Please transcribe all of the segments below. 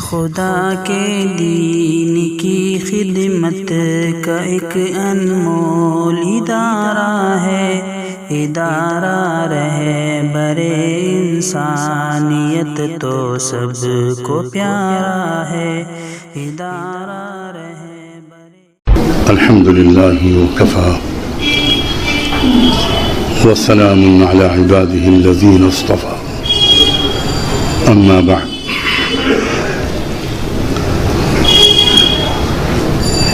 خدا کے دین کی خدمت کا ایک انمول ادارہ ہے، ادارہ رہے برے انسانیت تو سب کو پیارا ہے، ادارہ رہے برے۔ الحمدللہ وکفی وسلام علی عبادہ الذین اصطفی، اما بعد،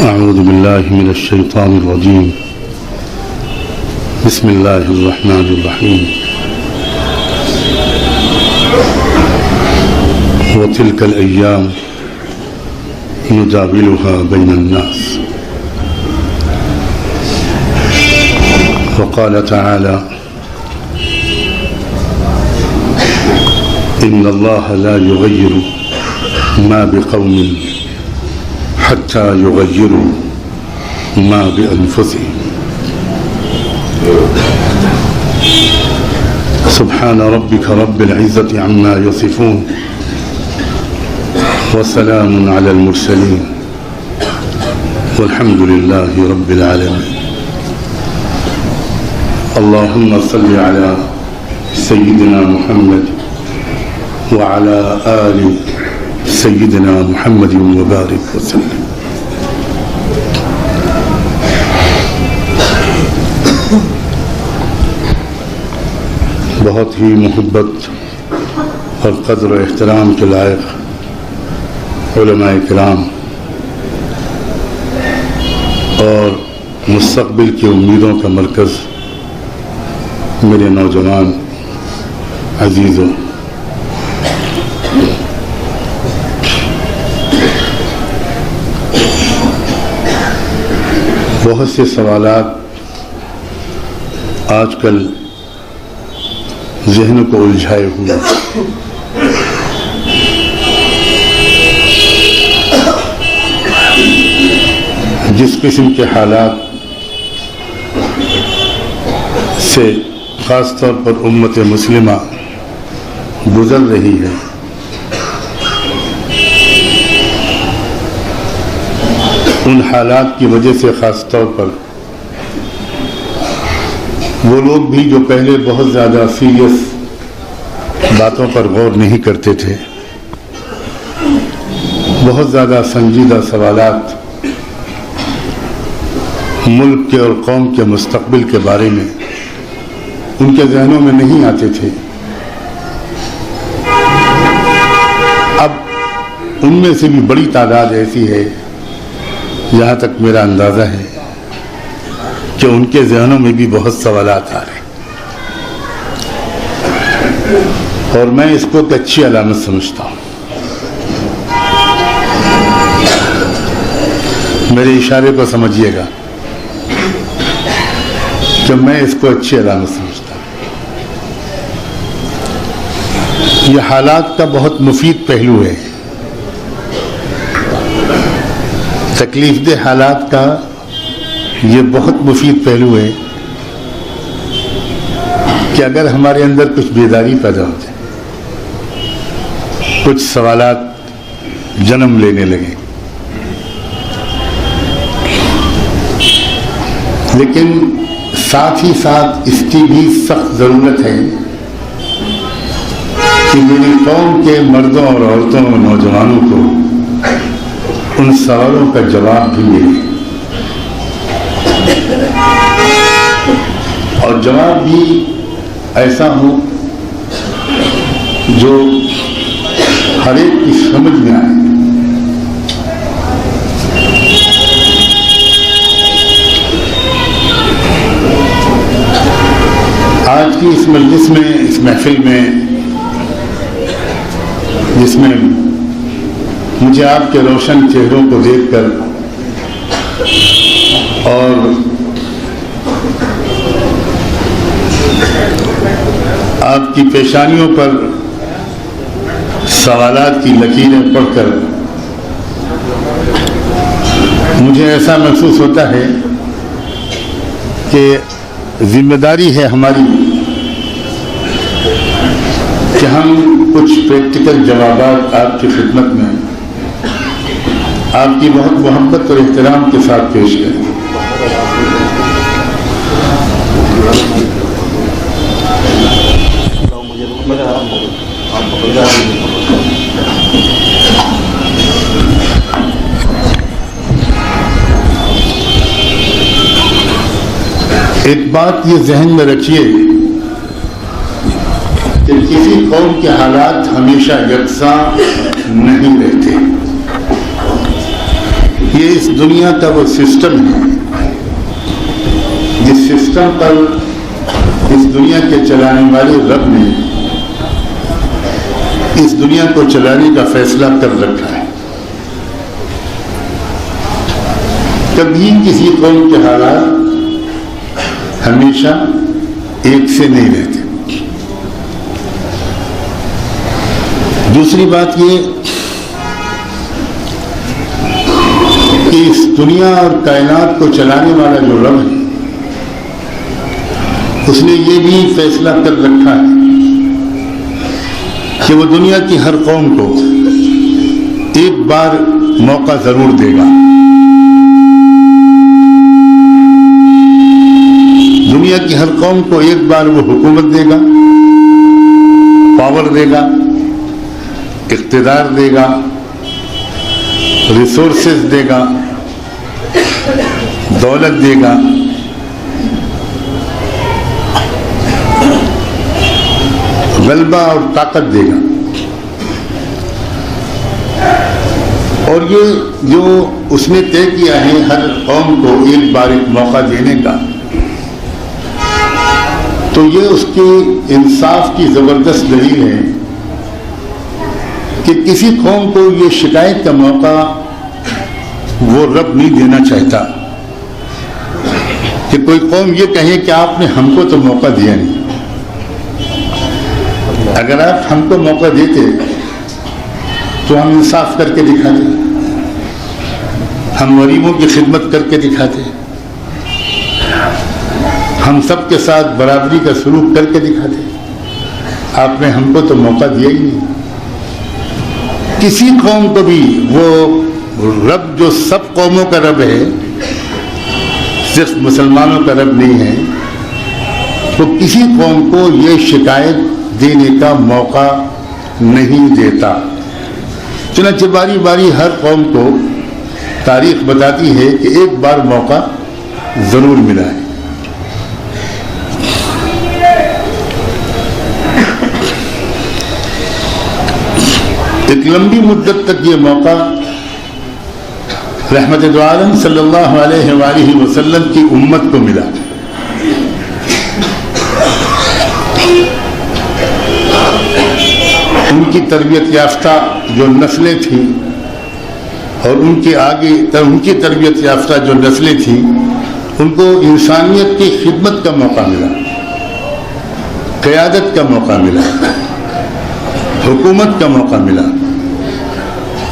اعوذ باللہ من الشیطان الرجیم، بسم اللہ الرحمن الرحیم، وتلک الایام نداولها بین الناس، وقال تعالى إن الله لا يغير ما بقوم حتى يغيروا ما بأنفسهم، سبحان ربك رب العزة عما يصفون وسلام على المرسلين والحمد لله رب العالمين۔ اللهم صل على سيدنا محمد وعلى آل سيدنا محمد وبارك وسلم۔ بہت ہی محبت اور قدر و احترام کے لائق علماء کرام اور مستقبل کی امیدوں کا مرکز میرے نوجوان عزیزوں، بہت سے سوالات آج کل ذہن کو الجھائے ہوئے، جس قسم کے حالات سے خاص طور پر امت مسلمہ گزر رہی ہے، ان حالات کی وجہ سے خاص طور پر وہ لوگ بھی جو پہلے بہت زیادہ سیریس باتوں پر غور نہیں کرتے تھے، بہت زیادہ سنجیدہ سوالات ملک کے اور قوم کے مستقبل کے بارے میں ان کے ذہنوں میں نہیں آتے تھے، اب ان میں سے بھی بڑی تعداد ایسی ہے، جہاں تک میرا اندازہ ہے کہ ان کے ذہنوں میں بھی بہت سوالات آ رہے ہیں، اور میں اس کو ایک اچھی علامت سمجھتا ہوں۔ میرے اشارے کو سمجھیے گا کہ میں اس کو اچھی علامت سمجھتا ہوں۔ یہ حالات کا بہت مفید پہلو ہے، تکلیف دہ حالات کا یہ بہت مفید پہلو ہے کہ اگر ہمارے اندر کچھ بیداری پیدا ہو جائے، کچھ سوالات جنم لینے لگیں، لیکن ساتھ ہی ساتھ اس کی بھی سخت ضرورت ہے کہ میری قوم کے مردوں اور عورتوں اور نوجوانوں کو ان سوالوں کا جواب بھی ملے، اور جواب بھی ایسا ہو جو ہر ایک کی سمجھ میں آئے۔ آج کی اس مجلس میں، اس محفل میں، جس میں مجھے آپ کے روشن چہروں کو دیکھ کر اور آپ کی پیشانیوں پر سوالات کی لکیریں پڑھ کر مجھے ایسا محسوس ہوتا ہے کہ ذمہ داری ہے ہماری کہ ہم کچھ پریکٹیکل جوابات آپ کی خدمت میں آپ کی بہت محبت اور احترام کے ساتھ پیش کریں۔ ایک بات یہ ذہن میں رکھیے کہ کسی قوم کے حالات ہمیشہ یکساں نہیں رہتے۔ یہ اس دنیا کا وہ سسٹم ہے جس سسٹم پر اس دنیا کے چلانے والے رب نے اس دنیا کو چلانے کا فیصلہ کر رکھا ہے۔ کبھی کسی قوم کے حالات ہمیشہ ایک سے نہیں رہتے۔ دوسری بات یہ کہ اس دنیا اور کائنات کو چلانے والا جو رب ہے اس نے یہ بھی فیصلہ کر رکھا ہے کہ وہ دنیا کی ہر قوم کو ایک بار موقع ضرور دے گا۔ دنیا کی ہر قوم کو ایک بار وہ حکومت دے گا، پاور دے گا، اقتدار دے گا، ریسورسز دے گا، دولت دے گا، غلبہ اور طاقت دے گا۔ اور یہ جو اس نے طے کیا ہے ہر قوم کو ایک بار ایک موقع دینے کا، تو یہ اس کے انصاف کی زبردست دلیل ہے کہ کسی قوم کو یہ شکایت کا موقع وہ رب نہیں دینا چاہتا کہ کوئی قوم یہ کہے کہ آپ نے ہم کو تو موقع دیا نہیں۔ اگر آپ ہم کو موقع دیتے تو ہم انصاف کر کے دکھاتے، ہم غریبوں کی خدمت کر کے دکھاتے، ہم سب کے ساتھ برابری کا سلوک کر کے دکھاتے۔ آپ نے ہم کو تو موقع دیا ہی نہیں۔ کسی قوم کو بھی وہ رب جو سب قوموں کا رب ہے، صرف مسلمانوں کا رب نہیں ہے، تو کسی قوم کو یہ شکایت دینے کا موقع نہیں دیتا۔ چنانچہ باری باری ہر قوم کو تاریخ بتاتی ہے کہ ایک بار موقع ضرور ملا ہے۔ ایک لمبی مدت تک یہ موقع رحمت دو عالم صلی اللہ علیہ وآلہ وسلم کی امت کو ملا۔ ان کی تربیت یافتہ جو نسلیں تھیں اور ان کے آگے ان کی تربیت یافتہ جو نسلیں تھیں، ان کو انسانیت کی خدمت کا موقع ملا، قیادت کا موقع ملا، حکومت کا موقع ملا،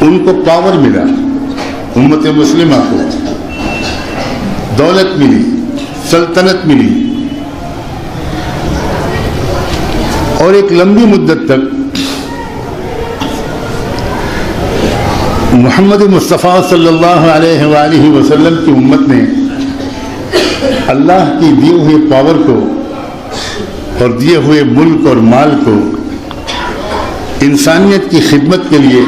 ان کو پاور ملا، امت مسلمہ کو دولت ملی، سلطنت ملی، اور ایک لمبی مدت تک محمد مصطفیٰ صلی اللہ علیہ وآلہ وسلم کی امت نے اللہ کی دیے ہوئے پاور کو اور دیے ہوئے ملک اور مال کو انسانیت کی خدمت کے لیے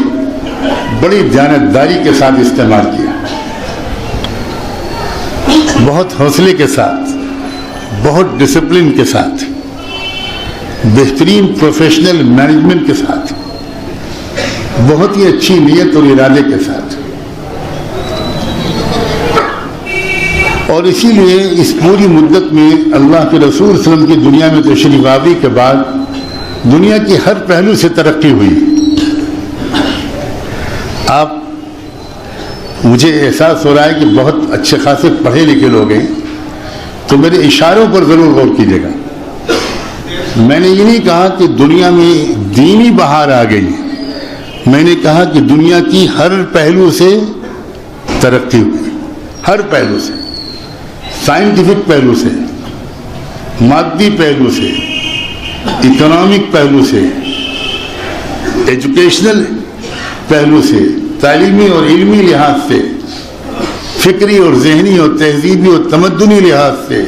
بڑی دیانتداری کے ساتھ استعمال کیا، بہت حوصلے کے ساتھ، بہت ڈسپلن کے ساتھ، بہترین پروفیشنل مینجمنٹ کے ساتھ، بہت ہی اچھی نیت اور ارادے کے ساتھ۔ اور اسی لیے اس پوری مدت میں اللہ کے رسول صلی اللہ علیہ وسلم کی دنیا میں تشریف آوری کے بعد دنیا کی ہر پہلو سے ترقی ہوئی۔ آپ مجھے احساس ہو رہا ہے کہ بہت اچھے خاصے پڑھے لکھے لوگ ہیں، تو میرے اشاروں پر ضرور غور کیجیے گا۔ میں نے یہ نہیں کہا کہ دنیا میں دینی بہار آ گئی، میں نے کہا کہ دنیا کی ہر پہلو سے ترقی ہوئی، ہر پہلو سے، سائنٹیفک پہلو سے، مادی پہلو سے، اکنامک پہلو سے، ایجوکیشنل پہلو سے، تعلیمی اور علمی لحاظ سے، فکری اور ذہنی اور تہذیبی اور تمدنی لحاظ سے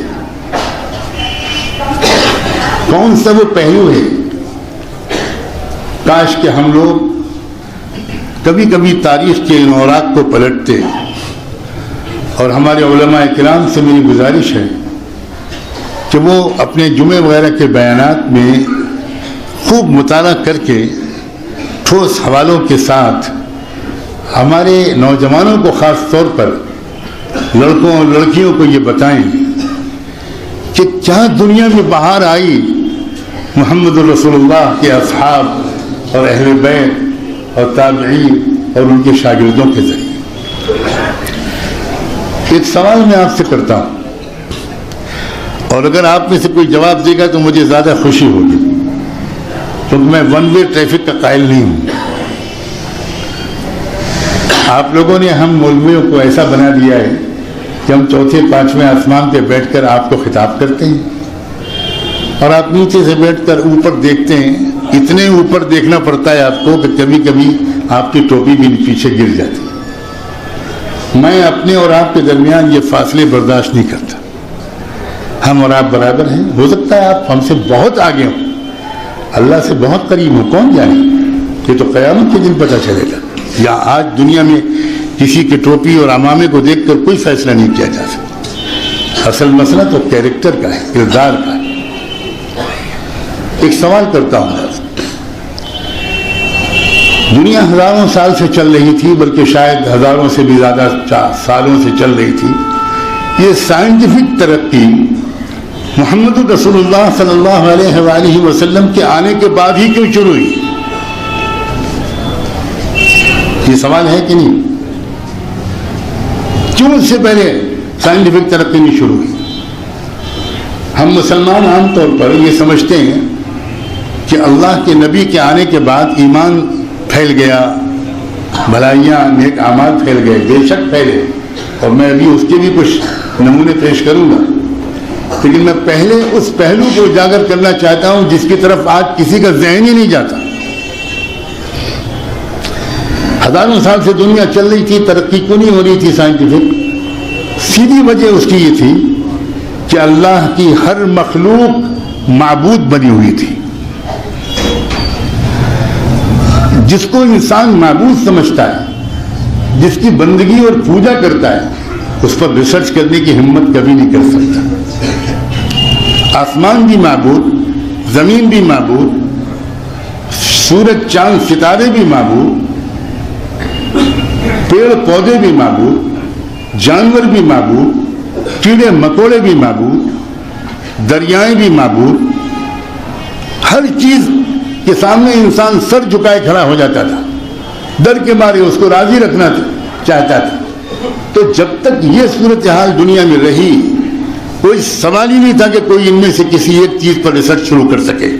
کون سا وہ پہلو ہے؟ کاش کہ ہم لوگ کبھی کبھی تاریخ کے ان اوراق کو پلٹتے، اور ہمارے علماء کرام سے میری گزارش ہے کہ وہ اپنے جمعے وغیرہ کے بیانات میں خوب مطالعہ کر کے ٹھوس حوالوں کے ساتھ ہمارے نوجوانوں کو، خاص طور پر لڑکوں اور لڑکیوں کو یہ بتائیں کہ کیا دنیا میں بہار آئی محمد الرسول اللہ کے اصحاب اور اہل بیت اور تابعین اور ان کے شاگردوں کے ذریعے۔ ایک سوال میں آپ سے کرتا ہوں، اور اگر آپ میں سے کوئی جواب دے گا تو مجھے زیادہ خوشی ہوگی، کیونکہ میں ون وے ٹریفک کا قائل نہیں ہوں۔ آپ لوگوں نے ہم مولویوں کو ایسا بنا دیا ہے کہ ہم چوتھے پانچویں آسمان پہ بیٹھ کر آپ کو خطاب کرتے ہیں، اور آپ نیچے سے بیٹھ کر اوپر دیکھتے ہیں۔ اتنے اوپر دیکھنا پڑتا ہے آپ کو کہ کبھی کبھی آپ کی ٹوپی بھی پیچھے گر جاتی ہے۔ میں اپنے اور آپ کے درمیان یہ فاصلے برداشت نہیں کرتا۔ ہم اور آپ برابر ہیں، ہو سکتا ہے آپ ہم سے بہت آگے ہوں، اللہ سے بہت قریب ہوں، کون جانے، یہ تو قیامت کے دن پتہ چلے گا۔ یا آج دنیا میں کسی کے ٹوپی اور عمامے کو دیکھ کر کوئی فیصلہ نہیں کیا جا سکتا۔ اصل مسئلہ تو کیریکٹر کا ہے، کردار کا ہے۔ ایک سوال کرتا ہوں، دنیا ہزاروں سال سے چل رہی تھی، بلکہ شاید ہزاروں سے بھی زیادہ سالوں سے چل رہی تھی، یہ سائنٹیفک ترقی محمد رسول اللہ صلی اللہ علیہ وآلہ وسلم کے آنے کے بعد ہی کیوں شروع ہوئی؟ یہ سوال ہے کہ نہیں؟ کیوں اس سے پہلے سائنٹیفک ترقی نہیں شروع ہوئی؟ ہم مسلمان عام طور پر یہ سمجھتے ہیں کہ اللہ کے نبی کے آنے کے بعد ایمان پھیل گیا، بھلائیاں نیک اعمال پھیل گئے، بے شک پھیلے، اور میں ابھی اس کے بھی کچھ نمونے پیش کروں گا، لیکن میں پہلے اس پہلو کو اجاگر کرنا چاہتا ہوں جس کی طرف آج کسی کا ذہن ہی نہیں جاتا۔ ہزاروں سال سے دنیا چل رہی تھی، ترقی کیوں نہیں ہو رہی تھی سائنٹیفک؟ سیدھی وجہ اس کی یہ تھی کہ اللہ کی ہر مخلوق معبود بنی ہوئی تھی۔ جس کو انسان معبود سمجھتا ہے، جس کی بندگی اور پوجا کرتا ہے، اس پر ریسرچ کرنے کی ہمت کبھی نہیں کر سکتا۔ آسمان بھی معبود، زمین بھی معبود، سورج چاند ستارے بھی معبود، پیڑ پودے بھی معبود، جانور بھی معبود، کیڑے مکوڑے بھی معبود، دریائیں بھی معبود۔ ہر چیز کے سامنے انسان سر جھکائے کھڑا ہو جاتا تھا، ڈر کے مارے اس کو راضی رکھنا چاہتا تھا۔ تو جب تک یہ صورتحال دنیا میں رہی، کوئی سوال ہی نہیں تھا کہ کوئی ان میں سے کسی ایک چیز پر ریسرچ شروع کر سکے۔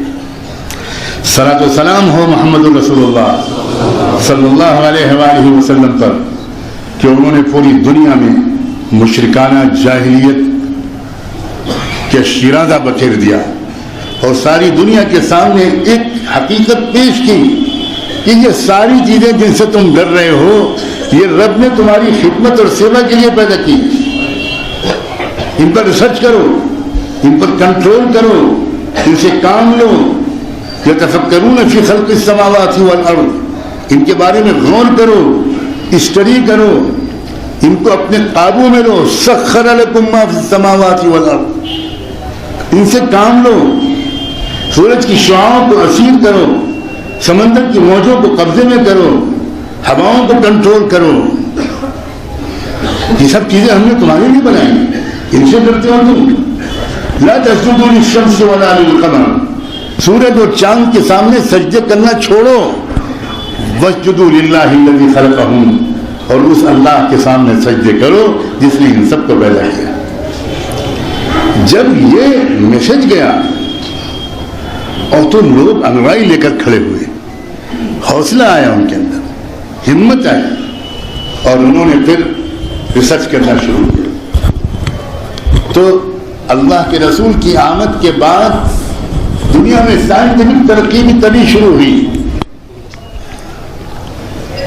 صلاۃ و سلام ہو محمد الرسول اللہ صلی اللہ علیہ وآلہ وسلم پر کہ انہوں نے پوری دنیا میں مشرکانہ جاہلیت کے شیرازہ بکھیر دیا، اور ساری دنیا کے سامنے ایک حقیقت پیش کی کہ یہ ساری چیزیں جن سے تم ڈر رہے ہو، یہ رب نے تمہاری خدمت اور سیوا کے لیے پیدا کی۔ ان پر ریسرچ کرو، ان پر کنٹرول کرو، ان سے کام لو۔ یتفکرون فی خلق السماوات والارض، ان کے بارے میں غور کرو، اسٹڈی کرو، ان کو اپنے قابو میں لو۔ سخر لکم ما فی السماوات والارض، ان سے کام لو۔ سورج کی شعاؤں کو اسیر کرو، سمندر کی موجوں کو قبضے میں کرو، ہواؤں کو کنٹرول کرو۔ یہ سب چیزیں ہم نے تمہارے لیے بنائی، ان سے ڈرتے ہو تم؟ لا تسجدوا للشمس ولا للقمر، سورج اور چاند کے سامنے سجدے کرنا چھوڑو۔ واسجدوا للہ الذی خلقہم، اور اس اللہ کے سامنے سجدے کرو جس نے ان سب کو پیدا کیا۔ جب یہ میسج گیا اور تو لوگ انوائی لے کر کھڑے ہوئے، حوصلہ آیا ان کے اندر، ہمت آئی، اور انہوں نے پھر ریسرچ کرنا شروع کیا۔ تو اللہ کے رسول کی آمد کے بعد دنیا میں سائنٹیفک ترقی بھی تبھی شروع ہوئی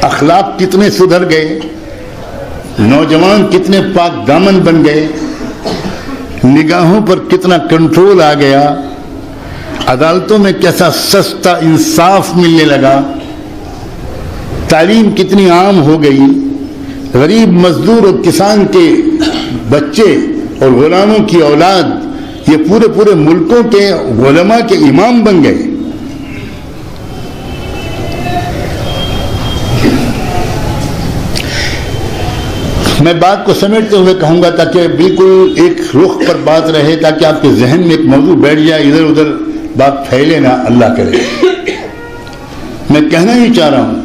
اخلاق کتنے سدھر گئے، نوجوان کتنے پاک دامن بن گئے، نگاہوں پر کتنا کنٹرول آ گیا، عدالتوں میں کیسا سستا انصاف ملنے لگا، تعلیم کتنی عام ہو گئی، غریب مزدور اور کسان کے بچے اور غلاموں کی اولاد یہ پورے پورے ملکوں کے علماء کے امام بن گئے۔ میں بات کو سمیٹتے ہوئے کہوں گا تاکہ بالکل ایک رخ پر بات رہے، تاکہ آپ کے ذہن میں ایک موضوع بیٹھ جائے، ادھر ادھر بات پھیلے نہ، اللہ کرے۔ میں کہنا ہی چاہ رہا ہوں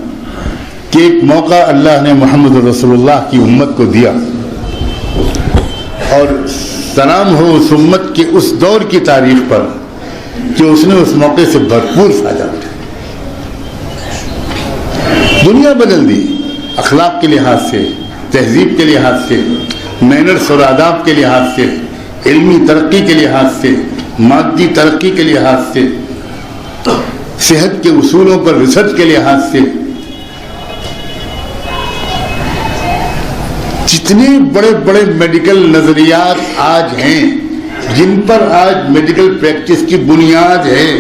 کہ ایک موقع اللہ نے محمد رسول اللہ کی امت کو دیا، اور سلام ہو اس امت کے اس دور کی تاریخ پر کہ اس نے اس موقع سے بھرپور فائدہ اٹھایا، دنیا بدل دی، اخلاق کے لحاظ سے، تہذیب کے لحاظ سے، مینرز اور آداب کے لحاظ سے، علمی ترقی کے لحاظ سے، مادی ترقی کے لحاظ سے، صحت کے اصولوں پر ریسرچ کے لحاظ سے، جتنے بڑے بڑے میڈیکل نظریات آج ہیں، جن پر آج میڈیکل پریکٹس کی بنیاد ہے،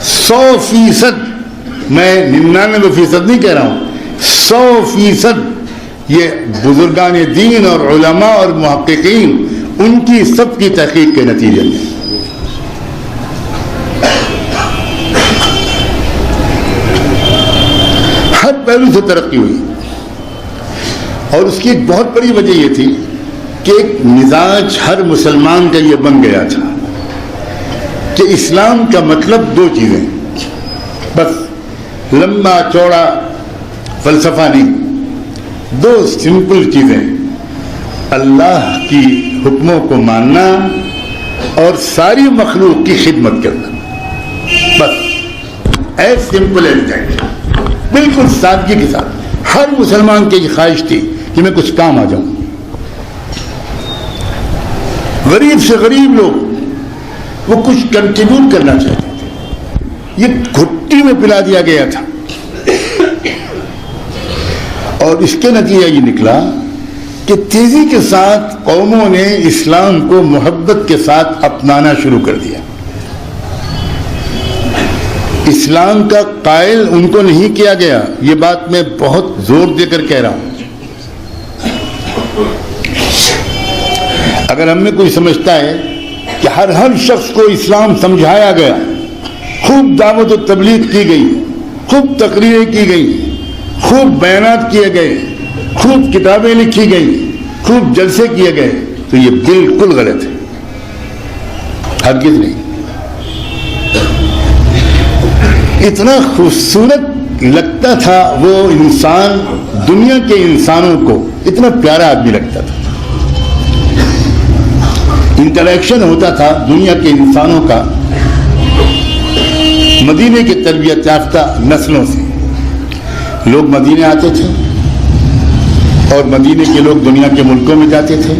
100%، میں 99% نہیں کہہ رہا ہوں، 100% یہ بزرگان دین اور علماء اور محققین ان کی سب کی تحقیق کے نتیجے میں۔ ہر پہلو سے ترقی ہوئی، اور اس کی ایک بہت بڑی وجہ یہ تھی کہ ایک مزاج ہر مسلمان کا یہ بن گیا تھا کہ اسلام کا مطلب دو چیزیں، بس لمبا چوڑا فلسفہ نہیں، دو سمپل چیزیں، اللہ کی حکموں کو ماننا اور ساری مخلوق کی خدمت کرنا، بس ایز سمپل ایز دیٹ، بالکل سادگی کے ساتھ۔ ہر مسلمان کی یہ خواہش تھی کہ میں کچھ کام آ جاؤں۔ غریب سے غریب لوگ وہ کچھ کنٹریبیوٹ کرنا چاہتے تھے، یہ گھٹی میں پلا دیا گیا تھا، اور اس کے نتیجہ یہ نکلا کہ تیزی کے ساتھ قوموں نے اسلام کو محبت کے ساتھ اپنانا شروع کر دیا۔ اسلام کا قائل ان کو نہیں کیا گیا، یہ بات میں بہت زور دے کر کہہ رہا ہوں۔ اگر ہم میں کوئی سمجھتا ہے کہ ہر شخص کو اسلام سمجھایا گیا، خوب دعوت و تبلیغ کی گئی، خوب تقریریں کی گئی، خوب بیانات کیے گئے، خوب کتابیں لکھی گئیں، خوب جلسے کیے گئے، تو یہ بالکل غلط ہے، ہرگز نہیں۔ اتنا خوبصورت لگتا تھا وہ انسان، دنیا کے انسانوں کو اتنا پیارا آدمی لگتا تھا، انٹریکشن ہوتا تھا دنیا کے انسانوں کا مدینے کی تربیت یافتہ نسلوں سے۔ لوگ مدینے آتے تھے اور مدینے کے لوگ دنیا کے ملکوں میں جاتے تھے،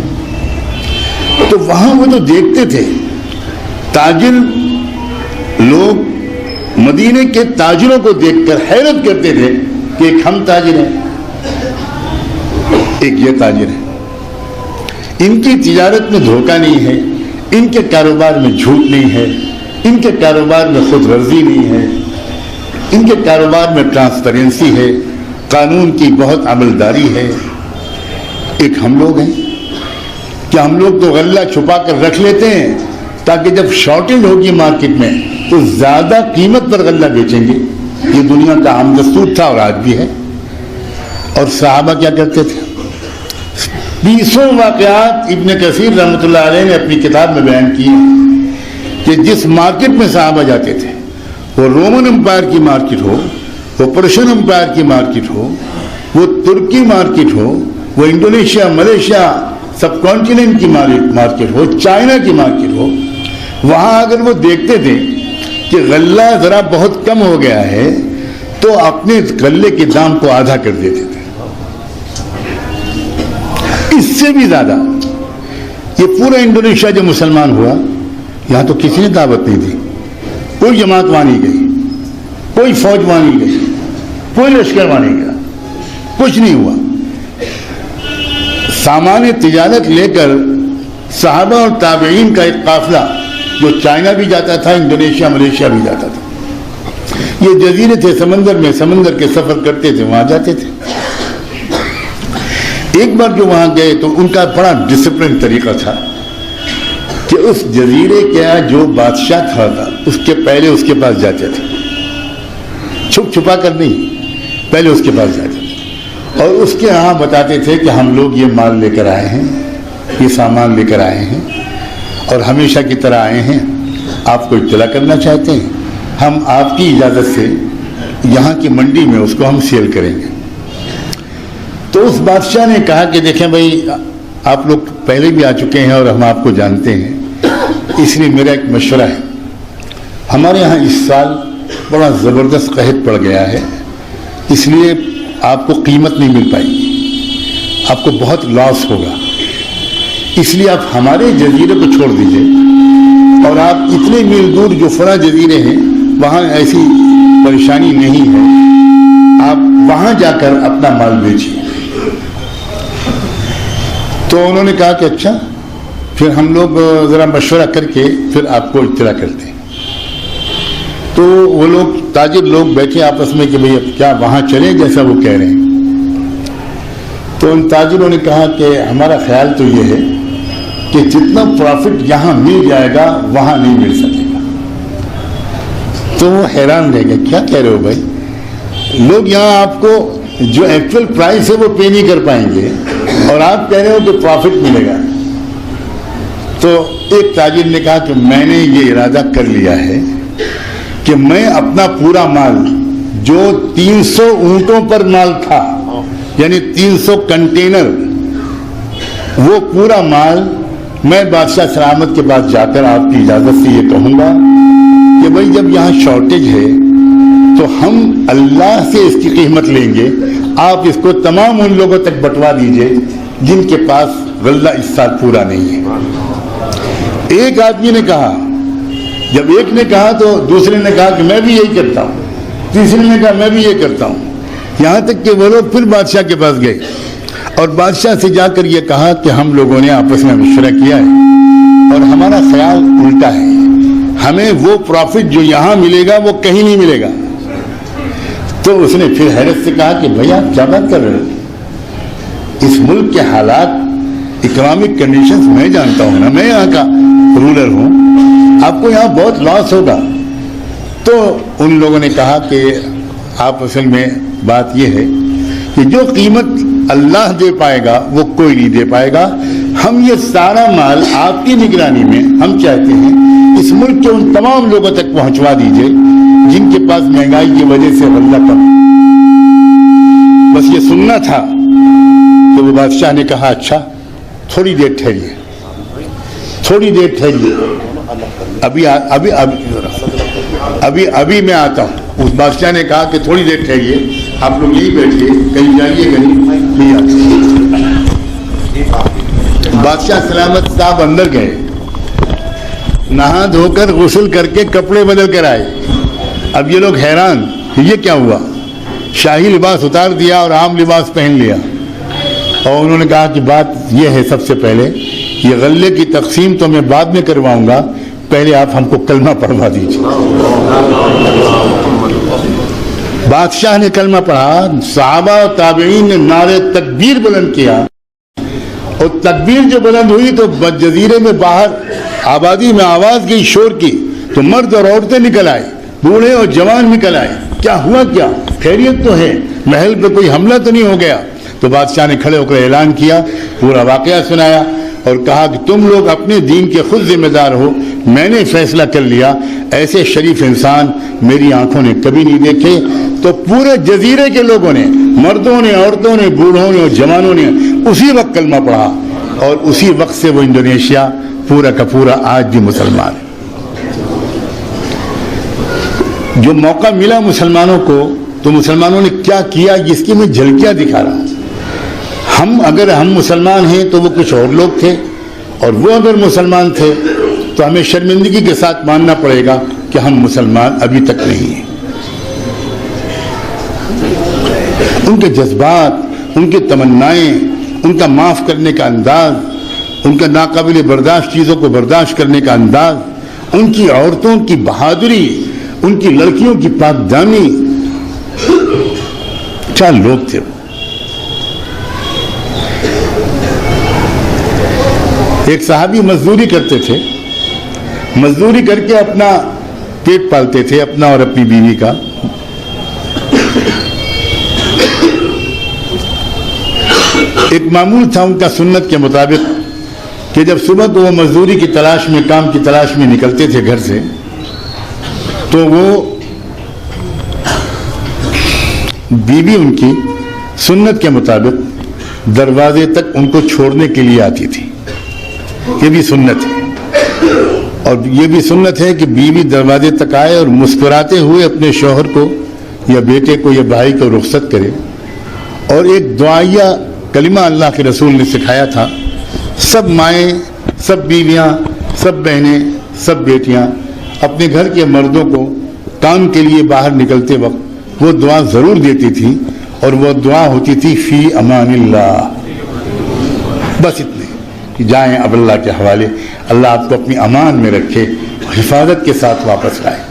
تو وہاں وہ تو دیکھتے تھے، تاجر لوگ مدینے کے تاجروں کو دیکھ کر حیرت کرتے تھے کہ ایک ہم تاجر ہیں، ایک یہ تاجر ہے، ان کی تجارت میں دھوکہ نہیں ہے، ان کے کاروبار میں جھوٹ نہیں ہے، ان کے کاروبار میں خود غرضی نہیں ہے، ان کے کاروبار میں ٹرانسپیرنسی ہے، قانون کی بہت عملداری ہے۔ ایک ہم لوگ ہیں کہ ہم لوگ تو غلہ چھپا کر رکھ لیتے ہیں تاکہ جب شارٹیج ہوگی مارکیٹ میں تو زیادہ قیمت پر غلہ بیچیں گے، یہ دنیا کا عام دستور تھا اور آج بھی ہے۔ اور صحابہ کیا کرتے تھے؟ 20 واقعات ابن کثیر رحمۃ اللہ علیہ نے اپنی کتاب میں بیان کیے کہ جس مارکیٹ میں صحابہ جاتے تھے، وہ رومن امپائر کی مارکیٹ ہو، وہ پرشین امپائر کی مارکیٹ ہو، وہ ترکی مارکیٹ ہو، وہ انڈونیشیا، ملیشیا، سب کانٹیننٹ کی مارکیٹ ہو، چائنا کی مارکیٹ ہو، وہاں اگر وہ دیکھتے تھے کہ غلہ ذرا بہت کم ہو گیا ہے تو اپنے غلے کے دام کو آدھا کر دیتے تھے، اس سے بھی زیادہ۔ یہ پورا انڈونیشیا جو مسلمان ہوا، یہاں تو کسی نے دعوت نہیں دی، کوئی جماعت وہاں نہیں گئی، کوئی فوج وہاں نہیں گئی، کوئی لشکر وہاں نہیں گیا، کچھ نہیں ہوا. سامان تجارت لے کر صحابہ اور تابعین کا ایک قافلہ جو چائنا بھی جاتا تھا، انڈونیشیا، ملیشیا بھی جاتا تھا. یہ جزیرے تھے سمندر میں، سمندر کے سفر کرتے تھے، وہاں جاتے تھے. ایک بار جو وہاں گئے تو ان کا بڑا ڈسپلن طریقہ تھا کہ اس جزیرے کا جو بادشاہ تھا اس کے پہلے اس کے پاس جاتے تھے، چھپ چھپا کر نہیں، پہلے اس کے پاس جاتے تھے اور اس کے ہاں بتاتے تھے کہ ہم لوگ یہ مال لے کر آئے ہیں، یہ سامان لے کر آئے ہیں اور ہمیشہ کی طرح آئے ہیں، آپ کو اطلاع کرنا چاہتے ہیں، ہم آپ کی اجازت سے یہاں کی منڈی میں اس کو ہم سیل کریں گے. تو اس بادشاہ نے کہا کہ دیکھیں بھائی، آپ لوگ پہلے بھی آ چکے ہیں اور ہم آپ کو جانتے ہیں، اس لیے میرا ایک مشورہ ہے. ہمارے یہاں اس سال بڑا زبردست قحط پڑ گیا ہے، اس لیے آپ کو قیمت نہیں مل پائے گی، آپ کو بہت لاس ہوگا، اس لیے آپ ہمارے جزیرے کو چھوڑ دیجئے اور آپ اتنے میل دور جو فلاں جزیرے ہیں وہاں ایسی پریشانی نہیں ہے، آپ وہاں جا کر اپنا مال بیچیے. تو انہوں نے کہا کہ اچھا، پھر ہم لوگ ذرا مشورہ کر کے پھر آپ کو اطلاع کرتے ہیں. تو وہ لوگ تاجر لوگ بیٹھے آپس میں کہ بھئی اب کیا وہاں چلیں جیسا وہ کہہ رہے ہیں. تو ان تاجروں نے کہا کہ ہمارا خیال تو یہ ہے کہ جتنا پروفٹ یہاں مل جائے گا وہاں نہیں مل سکے گا. تو وہ حیران رہ گئے، کیا کہہ رہے ہو بھائی، لوگ یہاں آپ کو جو ایکچوئل پرائس ہے وہ پے نہیں کر پائیں گے اور آپ کہہ رہے ہو کہ پروفٹ ملے گا. تو ایک تاجر نے کہا کہ میں نے یہ ارادہ کر لیا ہے کہ میں اپنا پورا مال جو 300 اونٹوں پر مال تھا، یعنی 300 کنٹینر، وہ پورا مال میں بادشاہ سلامت کے پاس جا کر آپ کی اجازت سے یہ کہوں گا کہ بھائی جب یہاں شارٹیج ہے تو ہم اللہ سے اس کی قیمت لیں گے، آپ اس کو تمام ان لوگوں تک بٹوا دیجئے جن کے پاس غلہ اس سال پورا نہیں ہے. ایک آدمی نے کہا، جب ایک نے کہا تو دوسرے نے کہا کہ میں بھی یہی کرتا ہوں، تیسرے نے کہا میں بھی یہ کرتا ہوں، یہاں تک کہ وہ لوگ پھر بادشاہ کے پاس گئے اور بادشاہ سے جا کر یہ کہا کہ ہم لوگوں نے آپس میں مشورہ کیا ہے اور ہمارا خیال الٹا ہے، ہمیں وہ پروفٹ جو یہاں ملے گا وہ کہیں نہیں ملے گا. تو اس نے پھر حیرت سے کہا کہ بھائی آپ کیا بات کر رہے ہو، اس ملک کے حالات، اکنامک کنڈیشنز میں جانتا ہوں نا، میں یہاں کا رولر ہوں، آپ کو یہاں بہت لاس ہوگا. تو ان لوگوں نے کہا کہ آپ اصل میں بات یہ ہے کہ جو قیمت اللہ دے پائے گا وہ کوئی نہیں دے پائے گا، ہم یہ سارا مال آپ کی نگرانی میں ہم چاہتے ہیں اس ملک کے ان تمام لوگوں تک پہنچوا دیجئے جن کے پاس مہنگائی کی وجہ سے غلہ کم. بس یہ سننا تھا. تو وہ بادشاہ نے کہا اچھا تھوڑی دیر ٹھہریے، تھوڑی دیر ٹھہریے، ابھی میں آتا ہوں. اس بادشاہ نے کہا کہ تھوڑی دیر ٹھہریے، آپ لوگ یہی بیٹھیے، کہیں جائیے گا نہیں آتا. بادشاہ سلامت صاحب اندر گئے، نہا دھو کر غسل کر کے کپڑے بدل کر آئے. اب یہ لوگ حیران، یہ کیا ہوا، شاہی لباس اتار دیا اور عام لباس پہن لیا. اور انہوں نے کہا کہ بات یہ ہے، سب سے پہلے یہ غلے کی تقسیم تو میں بعد میں کرواؤں گا، پہلے آپ ہم کو کلمہ پڑھوا دیجیے. بادشاہ نے کلمہ پڑھا، صحابہ و تابعین نے نعرے تکبیر بلند کیا اور تکبیر جو بلند ہوئی تو جزیرے میں باہر آبادی میں آواز گئی شور کی، تو مرد اور عورتیں نکل آئے، بوڑھے اور جوان نکل آئے. کیا ہوا، کیا خیریت تو ہے، محل پہ کوئی حملہ تو نہیں ہو گیا؟ تو بادشاہ نے کھڑے ہو کر اعلان کیا، پورا واقعہ سنایا اور کہا کہ تم لوگ اپنے دین کے خود ذمہ دار ہو، میں نے فیصلہ کر لیا، ایسے شریف انسان میری آنکھوں نے کبھی نہیں دیکھے. تو پورے جزیرے کے لوگوں نے، مردوں نے، عورتوں نے، بوڑھوں نے اور جوانوں نے اسی وقت کلمہ پڑھا اور اسی وقت سے وہ انڈونیشیا پورا کا پورا آج بھی مسلمان ہے. جو موقع ملا مسلمانوں کو، تو مسلمانوں نے کیا کیا جس کی میں جھلکیاں دکھا رہا ہوں. اگر ہم مسلمان ہیں تو وہ کچھ اور لوگ تھے، اور وہ اگر مسلمان تھے تو ہمیں شرمندگی کے ساتھ ماننا پڑے گا کہ ہم مسلمان ابھی تک نہیں ہیں. ان کے جذبات، ان کے تمنائیں، ان کا معاف کرنے کا انداز، ان کا ناقابل برداشت چیزوں کو برداشت کرنے کا انداز، ان کی عورتوں کی بہادری، ان کی لڑکیوں کی پاک دامی، کیا لوگ تھے. ایک صحابی مزدوری کرتے تھے، مزدوری کر کے اپنا پیٹ پالتے تھے، اپنا اور اپنی بیوی کا. ایک معمول تھا ان کا سنت کے مطابق کہ جب صبح کو وہ مزدوری کی تلاش میں، کام کی تلاش میں نکلتے تھے گھر سے، تو وہ بیوی ان کی سنت کے مطابق دروازے تک ان کو چھوڑنے کے لیے آتی تھی. یہ بھی سنت ہے، اور یہ بھی سنت ہے کہ بیوی دروازے تک آئے اور مسکراتے ہوئے اپنے شوہر کو یا بیٹے کو یا بھائی کو رخصت کرے. اور ایک دعائیہ کلمہ اللہ کے رسول نے سکھایا تھا، سب مائیں، سب بیویاں، سب بہنیں، سب بیٹیاں اپنے گھر کے مردوں کو کام کے لیے باہر نکلتے وقت وہ دعا ضرور دیتی تھی، اور وہ دعا ہوتی تھی فی امان اللہ. بس اتنے کہ جائیں اب اللہ کے حوالے، اللہ آپ کو اپنی امان میں رکھے، حفاظت کے ساتھ واپس لائے.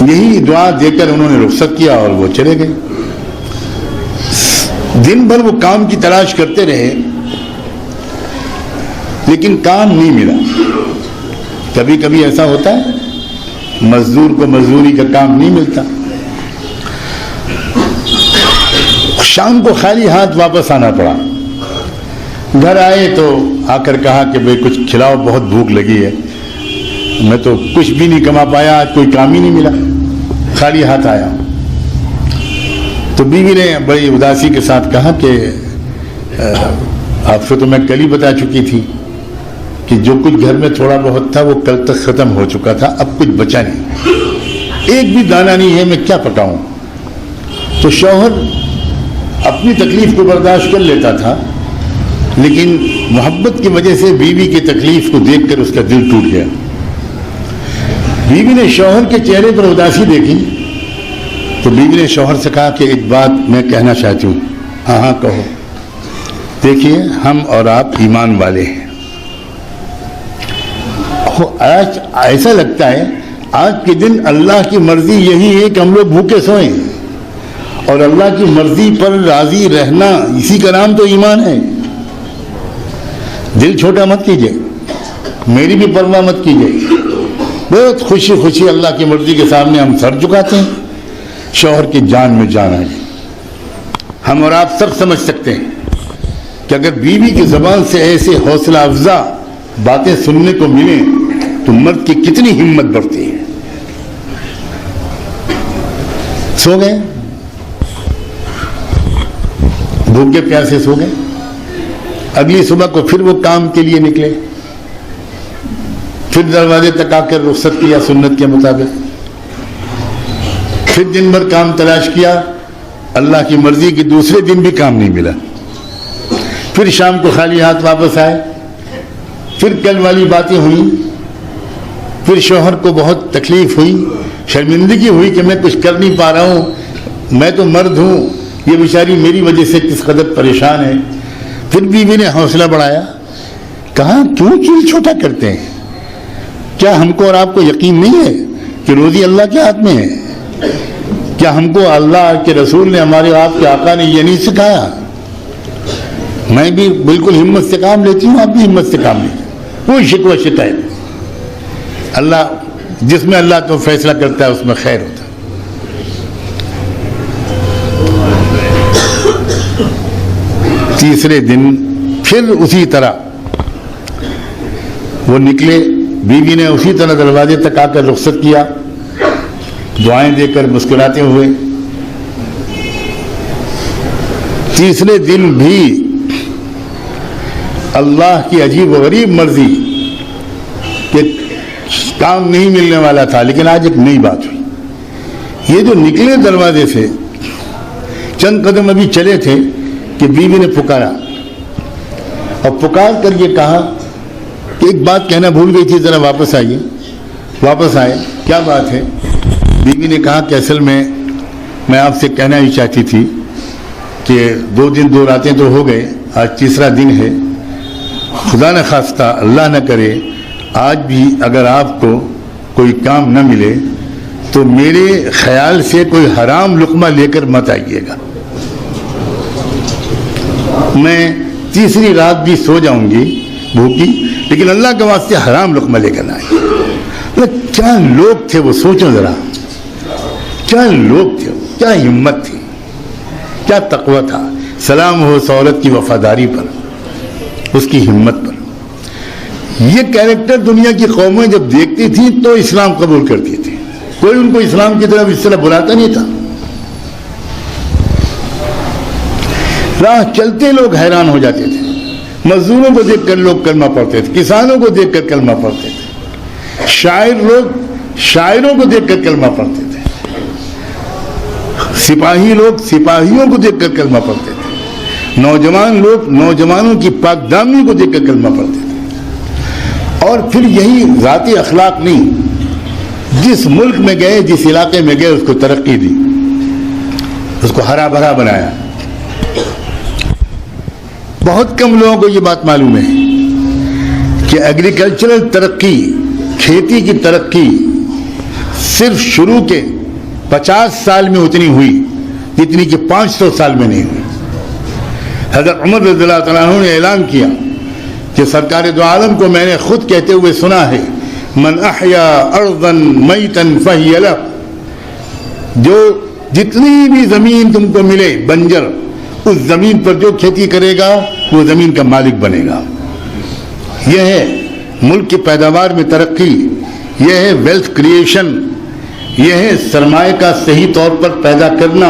یہی دعا دے کر انہوں نے رخصت کیا اور وہ چلے گئے. دن بھر وہ کام کی تلاش کرتے رہے، لیکن کام نہیں ملا. کبھی کبھی ایسا ہوتا ہے مزدور کو مزدوری کا کام نہیں ملتا. شام کو خالی ہاتھ واپس آنا پڑا. گھر آئے تو آ کر کہا کہ بھئی کچھ کھلاؤ، بہت بھوک لگی ہے. میں تو کچھ بھی نہیں کما پایا، آج کوئی کام ہی نہیں ملا، خالی ہاتھ آیا ہوں. تو بیوی نے بڑی اداسی کے ساتھ کہا کہ آپ سے تو میں کل ہی بتا چکی تھی کہ جو کچھ گھر میں تھوڑا بہت تھا وہ کل تک ختم ہو چکا تھا، اب کچھ بچا نہیں، ایک بھی دانہ نہیں ہے، میں کیا پکاؤں. تو شوہر اپنی تکلیف کو برداشت کر لیتا تھا، لیکن محبت کی وجہ سے بیوی کی تکلیف کو دیکھ کر اس کا دل ٹوٹ گیا. بیوی نے شوہر کے چہرے پر اداسی دیکھی تو بیوی نے شوہر سے کہا کہ ایک بات میں کہنا چاہتی ہوں. ہاں کہو. دیکھیے ہم اور آپ ایمان والے ہیں. آج ایسا لگتا ہے آج کے دن اللہ کی مرضی یہی ہے کہ ہم لوگ بھوکے سوئیں، اور اللہ کی مرضی پر راضی رہنا اسی کا نام تو ایمان ہے. دل چھوٹا مت کیجیے، میری بھی پرواہ مت کیجیے. بہت خوشی خوشی اللہ کی مرضی کے سامنے ہم سر جھکاتے ہیں. شوہر کی جان میں جان آئی. ہم اور آپ سب سمجھ سکتے ہیں کہ اگر بیوی کی زبان سے ایسے حوصلہ افزا باتیں سننے کو ملیں تو مرد کی کتنی ہمت بڑھتی ہے. سو گئے، بھوکے پیاسے سو گئے. اگلی صبح کو پھر وہ کام کے لیے نکلے، پھر دروازے تک آ کر رخصت کیا سنت کے مطابق. پھر دن بھر کام تلاش کیا، اللہ کی مرضی کی دوسرے دن بھی کام نہیں ملا. پھر شام کو خالی ہاتھ واپس آئے. پھر کل والی باتیں ہوئیں. پھر شوہر کو بہت تکلیف ہوئی، شرمندگی ہوئی کہ میں کچھ کر نہیں پا رہا ہوں، میں تو مرد ہوں، یہ بیچاری میری وجہ سے کس قدر پریشان ہے. پھر بیوی نے حوصلہ بڑھایا، کہا کیوں چیل چھوٹا کرتے ہیں؟ کیا ہم کو اور آپ کو یقین نہیں ہے کہ روزی اللہ کے ہاتھ میں ہے؟ کیا ہم کو اللہ کے رسول نے، ہمارے آپ کے آقا نے یہ نہیں سکھایا؟ میں بھی بالکل ہمت سے کام لیتی ہوں، آپ بھی ہمت سے کام لیتے. کوئی شکوہ شکایت، اللہ جس میں اللہ تو فیصلہ کرتا ہے اس میں خیر ہوتا ہے. تیسرے دن پھر اسی طرح وہ نکلے. بیوی نے اسی طرح دروازے تک آ کر رخصت کیا، دعائیں دے کر مسکراتے ہوئے. تیسرے دن بھی اللہ کی عجیب و غریب مرضی کہ کام نہیں ملنے والا تھا، لیکن آج ایک نئی بات ہوئی. یہ جو نکلے دروازے سے چند قدم ابھی چلے تھے کہ بیوی نے پکارا، اور پکار کر یہ کہا کہ ایک بات کہنا بھول گئی تھی، ذرا واپس آئیے. واپس آئے. کیا بات ہے؟ بیوی نے کہا کہ اصل میں آپ سے کہنا ہی چاہتی تھی کہ 2 دن 2 راتیں تو ہو گئے, آج تیسرا دن ہے. خدا نہ خواستہ, اللہ نہ کرے, آج بھی اگر آپ کو کوئی کام نہ ملے تو میرے خیال سے کوئی حرام لقمہ لے کر مت آئیے گا. میں تیسری رات بھی سو جاؤں گی بھوکی, لیکن اللہ کے واسطے حرام لقمہ لے کر نہ آئیے. کیا لوگ تھے وہ, سوچو ذرا, کیا لوگ تھے, کیا ہمت تھی, کیا تقوی تھا. سلام ہو اس عورت کی وفاداری پر, اس کی ہمت پر. یہ کیریکٹر دنیا کی قومیں جب دیکھتی تھیں تو اسلام قبول کرتی تھی. کوئی ان کو اسلام کی طرف اس طرح بلاتا نہیں تھا. راہ چلتے لوگ حیران ہو جاتے تھے. مزدوروں کو دیکھ کر لوگ کلمہ پڑھتے تھے, کسانوں کو دیکھ کر کلمہ پڑھتے تھے, شاعر لوگ شاعروں کو دیکھ کر کلمہ پڑھتے تھے, سپاہی لوگ سپاہیوں کو دیکھ کر کلمہ پڑھتے تھے, نوجوان لوگ نوجوانوں کی پاک دامنی کو دیکھ کر کلمہ پڑھتے تھے. اور پھر یہی ذاتی اخلاق نہیں, جس ملک میں گئے, جس علاقے میں گئے, اس کو ترقی دی, اس کو ہرا بھرا بنایا. بہت کم لوگوں کو یہ بات معلوم ہے کہ ایگریکلچرل ترقی, کھیتی کی ترقی صرف شروع کے 50 سال میں اتنی ہوئی جتنی کہ 500 سال میں نہیں ہوئی. حضرت عمر رضی اللہ تعالیٰ عنہ نے اعلان کیا کہ سرکار دو عالم کو میں نے خود کہتے ہوئے سنا ہے, من احیا ارضا میتا فہی لہ, جو جتنی بھی زمین تم کو ملے بنجر, اس زمین پر جو کھیتی کرے گا وہ زمین کا مالک بنے گا. یہ ہے ملک کی پیداوار میں ترقی, یہ ہے ویلتھ کریشن, یہ ہے سرمایہ کا صحیح طور پر پیدا کرنا.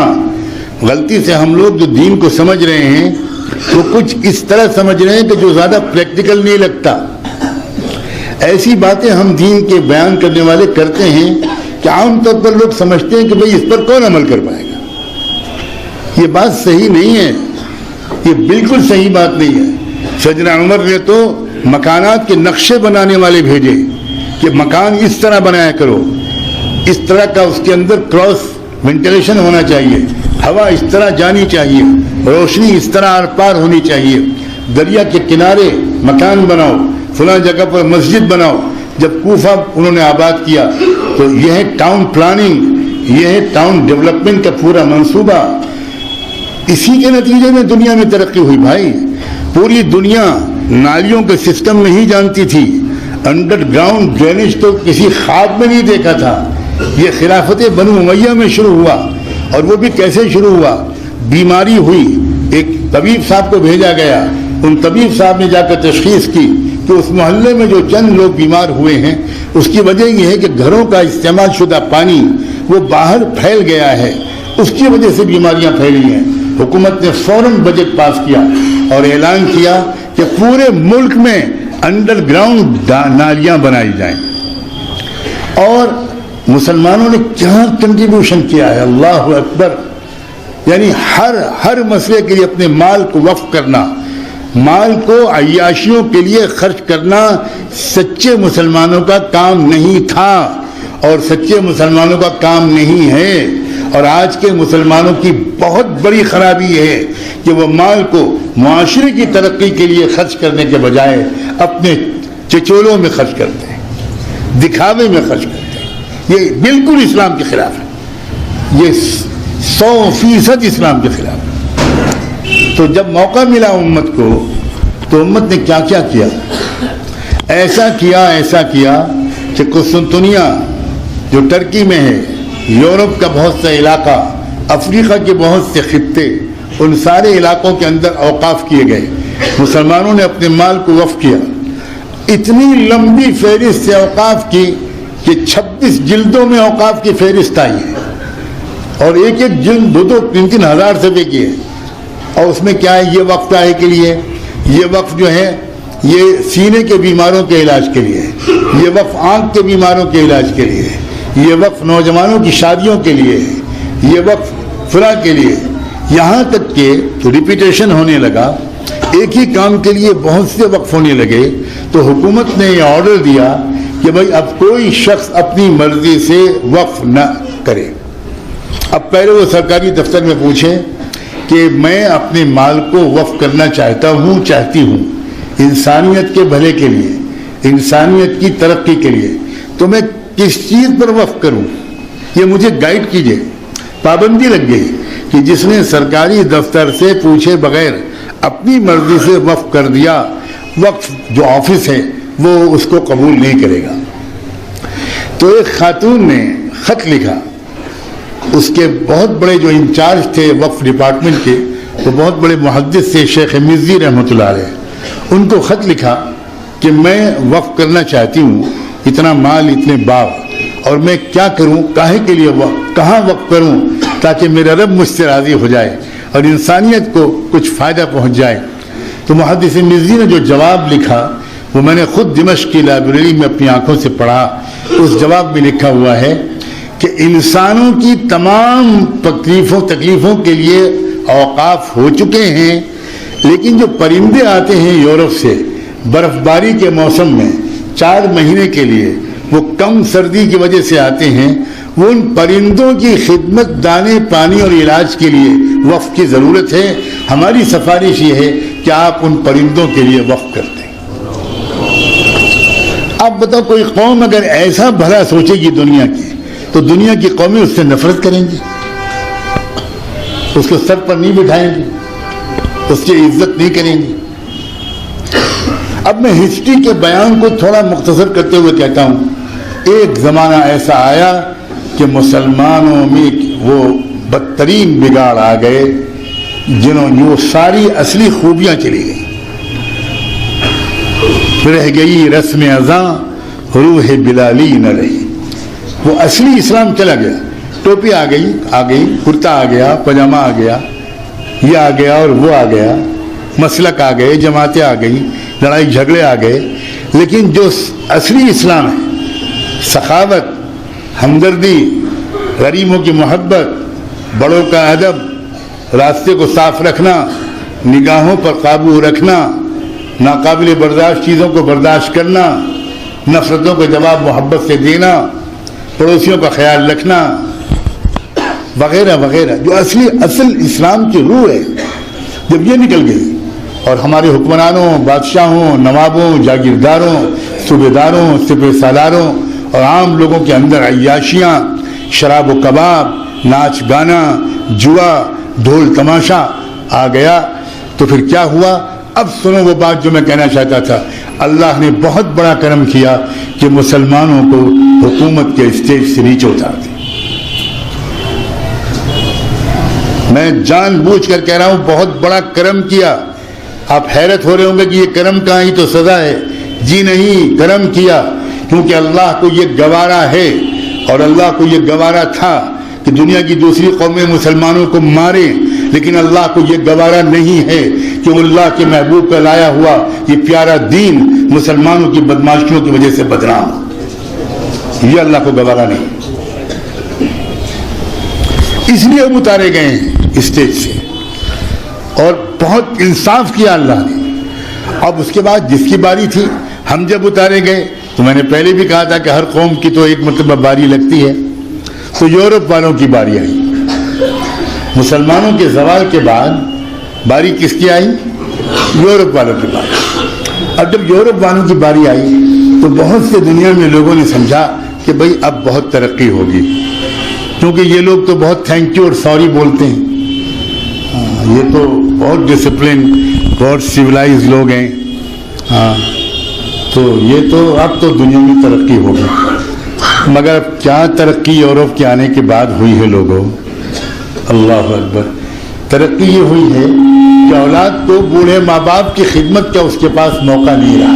غلطی سے ہم لوگ جو دین کو سمجھ رہے ہیں وہ کچھ اس طرح سمجھ رہے ہیں کہ جو زیادہ پریکٹیکل نہیں لگتا. ایسی باتیں ہم دین کے بیان کرنے والے کرتے ہیں کہ عام طور پر لوگ سمجھتے ہیں کہ بھئی اس پر کون عمل کر پائے گا. یہ بات صحیح نہیں ہے, یہ بالکل صحیح بات نہیں ہے. سیدنا عمر نے تو مکانات کے نقشے بنانے والے بھیجے کہ مکان اس طرح بنایا کرو, اس طرح کا اس کے اندر کراس وینٹیلیشن ہونا چاہیے, ہوا اس طرح جانی چاہیے, روشنی اس طرح آر پار ہونی چاہیے, دریا کے کنارے مکان بناؤ, فلاں جگہ پر مسجد بناؤ. جب کوفہ انہوں نے آباد کیا تو یہ ہے ٹاؤن پلاننگ, یہ ہے ٹاؤن ڈیولپمنٹ کا پورا منصوبہ. اسی کے نتیجے میں دنیا میں ترقی ہوئی. بھائی پوری دنیا نالیوں کے سسٹم نہیں جانتی تھی, انڈر گراؤنڈ ڈرینیج تو کسی خواب میں نہیں دیکھا تھا. یہ خلافت بنو امیہ میں شروع ہوا, اور وہ بھی کیسے شروع ہوا, بیماری ہوئی, ایک طبیب صاحب کو بھیجا گیا, ان طبیب صاحب نے جا کر تشخیص کی کہ اس محلے میں جو چند لوگ بیمار ہوئے ہیں اس کی وجہ یہ ہے کہ گھروں کا استعمال شدہ پانی وہ باہر پھیل گیا ہے, اس کی وجہ سے بیماریاں پھیلی ہیں. حکومت نے فوراً بجٹ پاس کیا اور اعلان کیا کہ پورے ملک میں انڈر گراؤنڈ نالیاں بنائی جائیں. اور مسلمانوں نے کیا کنٹریبیوشن کیا ہے, اللہ اکبر. یعنی ہر مسئلے کے لیے اپنے مال کو وقف کرنا, مال کو عیاشیوں کے لیے خرچ کرنا سچے مسلمانوں کا کام نہیں تھا اور سچے مسلمانوں کا کام نہیں ہے. اور آج کے مسلمانوں کی بہت بڑی خرابی یہ ہے کہ وہ مال کو معاشرے کی ترقی کے لیے خرچ کرنے کے بجائے اپنے چچولوں میں خرچ کرتے ہیں, دکھاوے میں خرچ کرتے ہیں. یہ بالکل اسلام کے خلاف ہے, یہ 100% اسلام کے خلاف ہے. تو جب موقع ملا امت کو تو امت نے کیا کیا کیا, ایسا کیا کہ قسطنطنیہ جو ترکی میں ہے, یورپ کا بہت سا علاقہ, افریقہ کے بہت سے خطے, ان سارے علاقوں کے اندر اوقاف کیے گئے. مسلمانوں نے اپنے مال کو وقف کیا. اتنی لمبی فہرست سے اوقاف کی کہ 26 جلدوں میں اوقاف کی فہرست آئی ہے, اور ایک ایک جلد 2-3 ہزار صفحے کی ہے. اور اس میں کیا ہے, یہ وقف آئے کے لیے, یہ وقف جو ہے یہ سینے کے بیماروں کے علاج کے لیے, یہ وقف آنکھ کے بیماروں کے علاج کے لیے, یہ وقف نوجوانوں کی شادیوں کے لیے, یہ وقف فلاں کے لیے. یہاں تک کہ ریپیٹیشن ہونے لگا, ایک ہی کام کے لیے بہت سے وقف ہونے لگے. تو حکومت نے یہ آرڈر دیا کہ بھائی اب کوئی شخص اپنی مرضی سے وقف نہ کرے. اب پہلے وہ سرکاری دفتر میں پوچھے کہ میں اپنے مال کو وقف کرنا چاہتی ہوں انسانیت کے بھلے کے لیے, انسانیت کی ترقی کے لیے, تو میں کس چیز پر وقف کروں, یہ مجھے گائیڈ کیجئے. پابندی لگ گئی کہ جس نے سرکاری دفتر سے پوچھے بغیر اپنی مرضی سے وقف کر دیا, وقف جو آفس ہے وہ اس کو قبول نہیں کرے گا. تو ایک خاتون نے خط لکھا, اس کے بہت بڑے جو انچارج تھے وقف ڈپارٹمنٹ کے, وہ بہت بڑے محدث تھے شیخ مزی رحمۃ اللہ علیہ, ان کو خط لکھا کہ میں وقف کرنا چاہتی ہوں اتنا مال, اتنے باغ, اور میں کیا کروں, کاہے کے لیے کہاں وقف کروں تاکہ میرا رب مجھ سے راضی ہو جائے اور انسانیت کو کچھ فائدہ پہنچ جائے. تو محدث مزی نے جو جواب لکھا وہ میں نے خود دمشق کی لائبریری میں اپنی آنکھوں سے پڑھا. اس جواب میں لکھا ہوا ہے کہ انسانوں کی تمام تکلیفوں کے لیے اوقاف ہو چکے ہیں, لیکن جو پرندے آتے ہیں یورپ سے برف باری کے موسم میں 4 مہینے کے لیے, وہ کم سردی کی وجہ سے آتے ہیں, وہ ان پرندوں کی خدمت, دانے پانی اور علاج کے لیے وقف کی ضرورت ہے. ہماری سفارش یہ ہے کہ آپ ان پرندوں کے لیے وقف کر دیں. آپ بتاؤ, کوئی قوم اگر ایسا بھلا سوچے گی دنیا کی, تو دنیا کی قومیں اس سے نفرت کریں گی, اس کو سر پر نہیں بٹھائیں گی, اس کی عزت نہیں کریں گی. اب میں ہسٹری کے بیان کو تھوڑا مختصر کرتے ہوئے کہتا ہوں, ایک زمانہ ایسا آیا کہ مسلمانوں میں وہ بدترین بگاڑ آ گئے جنہوں وہ ساری اصلی خوبیاں چلی گئیں. رہ گئی رسم ازاں روح بلالی نہ رہی. وہ اصلی اسلام چلا گیا, ٹوپی آ گئی, کرتا آ گیا, پاجامہ آ گیا, یہ آ گیا اور وہ آ گیا, مسلک آ گئے, جماعتیں آ گئی, لڑائی جھگڑے آ گئے. لیکن جو اصلی اسلام ہے, سخاوت, ہمدردی, غریبوں کی محبت, بڑوں کا ادب, راستے کو صاف رکھنا, نگاہوں پر قابو رکھنا, ناقابل برداشت چیزوں کو برداشت کرنا, نفرتوں کا جواب محبت سے دینا, پڑوسیوں کا خیال رکھنا, وغیرہ وغیرہ, جو اصل اسلام کی روح ہے, جب یہ نکل گئی اور ہمارے حکمرانوں, بادشاہوں, نوابوں, جاگیرداروں, صوبیداروں, سپہ سالاروں اور عام لوگوں کے اندر عیاشیاں, شراب و کباب, ناچ گانا, جوا, ڈھول تماشا آ گیا, تو پھر کیا ہوا؟ اب سنو وہ بات جو میں کہنا چاہتا تھا. اللہ نے بہت بڑا کرم کیا کہ مسلمانوں کو حکومت کے اسٹیج سے نیچے اتار دی. میں جان بوجھ کر کہہ رہا ہوں, بہت بڑا کرم کیا. آپ حیرت ہو رہے ہوں گے کہ یہ کرم کہاں, ہی تو سزا ہے. جی نہیں, کرم کیا, کیونکہ اللہ کو یہ گوارا ہے اور اللہ کو یہ گوارا تھا کہ دنیا کی دوسری قومیں مسلمانوں کو ماریں, لیکن اللہ کو یہ گوارا نہیں ہے کہ اللہ کے محبوب کا لایا ہوا یہ پیارا دین مسلمانوں کی بدماشیوں کی وجہ سے بدنام ہو. یہ اللہ کو گوارا نہیں, اس لیے ہم اتارے گئے ہیں اسٹیج سے, اور بہت انصاف کیا اللہ نے. اب اس کے بعد جس کی باری تھی, ہم جب اتارے گئے تو میں نے پہلے بھی کہا تھا کہ ہر قوم کی تو ایک مرتبہ باری لگتی ہے. تو یورپ والوں کی باری آئی. مسلمانوں کے زوال کے بعد باری کس کی آئی؟ یورپ والوں کی باری. اب جب یورپ والوں کی باری آئی تو بہت سے دنیا میں لوگوں نے سمجھا کہ بھئی اب بہت ترقی ہوگی, کیونکہ یہ لوگ تو بہت تھینک یو اور سوری بولتے ہیں. یہ تو بہت ڈسپلن, بہت سیولائز لوگ ہیں. تو یہ تو اب تو دنیا میں ترقی ہوگی. مگر اب کیا ترقی یورپ کے آنے کے بعد ہوئی ہے لوگوں؟ اللہ اکبر. ترقی یہ ہوئی ہے کہ اولاد کو بوڑھے ماں باپ کی خدمت کا اس کے پاس موقع نہیں رہا.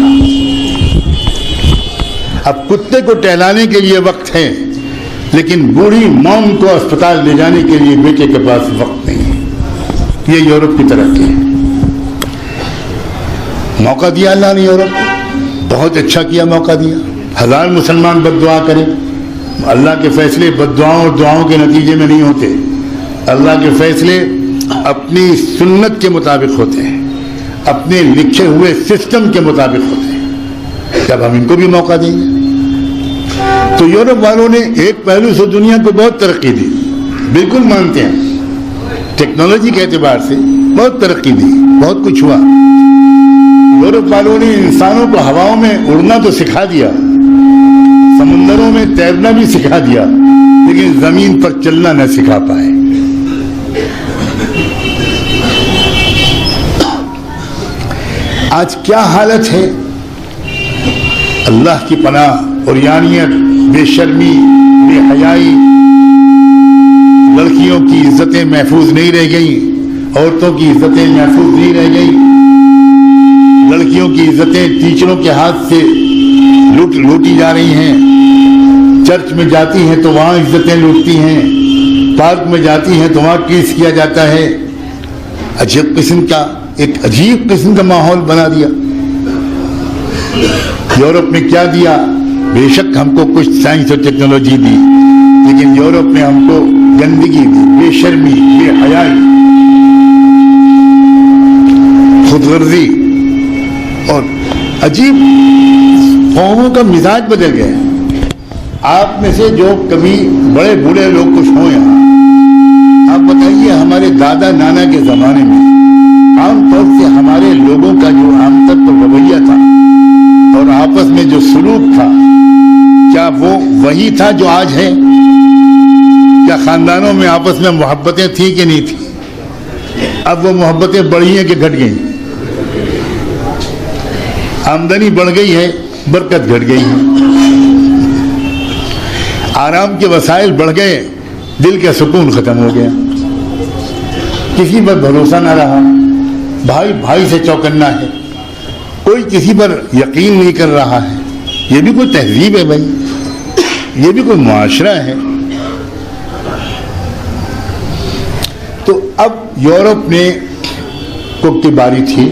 اب کتے کو ٹہلانے کے لیے وقت ہے, لیکن بوڑھی موم کو اسپتال لے جانے کے لیے بیٹے کے پاس وقت نہیں ہے. یہ یورپ کی ترقی ہے. موقع دیا اللہ نے یورپ کو, بہت اچھا کیا, موقع دیا. 1000 مسلمان بد دعا کریں, اللہ کے فیصلے بد دعاؤں اور دعاؤں کے نتیجے میں نہیں ہوتے. اللہ کے فیصلے اپنی سنت کے مطابق ہوتے ہیں, اپنے لکھے ہوئے سسٹم کے مطابق ہوتے ہیں. جب ہم ان کو بھی موقع دیں گے, تو یورپ والوں نے ایک پہلو سے دنیا کو بہت ترقی دی، بالکل مانتے ہیں، ٹیکنالوجی کے اعتبار سے بہت ترقی دی، بہت کچھ ہوا۔ یورپ والوں نے انسانوں کو ہواؤں میں اڑنا تو سکھا دیا، سمندروں میں تیرنا بھی سکھا دیا، لیکن زمین پر چلنا نہ سکھا پائے۔ آج کیا حالت ہے؟ اللہ کی پناہ، عریانیت، بے شرمی، بے حیائی، لڑکیوں کی عزتیں محفوظ نہیں رہ گئیں، عورتوں کی عزتیں محفوظ نہیں رہ گئیں، لڑکیوں کی عزتیں ٹیچروں کے ہاتھ سے لوٹی جا رہی ہیں، چرچ میں جاتی ہیں تو وہاں عزتیں لوٹتی ہیں، پارک میں جاتی ہیں تو وہاں کیس کیا جاتا ہے۔ ایک عجیب قسم کا ماحول بنا دیا۔ یورپ نے کیا دیا؟ بے شک ہم کو کچھ سائنس اور ٹیکنالوجی دی، لیکن یورپ نے ہم کو گندگی دی، بے شرمی، بے حیائی، خود غرضی، اور عجیب قوموں کا مزاج بدل گیا ہے۔ آپ میں سے جو کبھی بڑے بوڑھے لوگ کچھ ہوں یہاں، آپ بتائیے ہمارے دادا نانا کے زمانے میں عام طور سے ہمارے لوگوں کا جو عام طور پر رویہ تھا اور آپس میں جو سلوک تھا، کیا وہ وہی تھا جو آج ہے؟ کیا خاندانوں میں آپس میں محبتیں تھیں کہ نہیں تھیں؟ اب وہ محبتیں بڑھی ہیں کہ گھٹ گئی؟ آمدنی بڑھ گئی ہے، برکت گھٹ گئی ہے، آرام کے وسائل بڑھ گئے، دل کا سکون ختم ہو گیا، کسی پر بھروسہ نہ رہا، بھائی بھائی سے چوکنا ہے، کوئی کسی پر یقین نہیں کر رہا ہے۔ یہ بھی کوئی تہذیب ہے بھائی؟ یہ بھی کوئی معاشرہ ہے؟ تو اب یورپ نے کی باری تھی،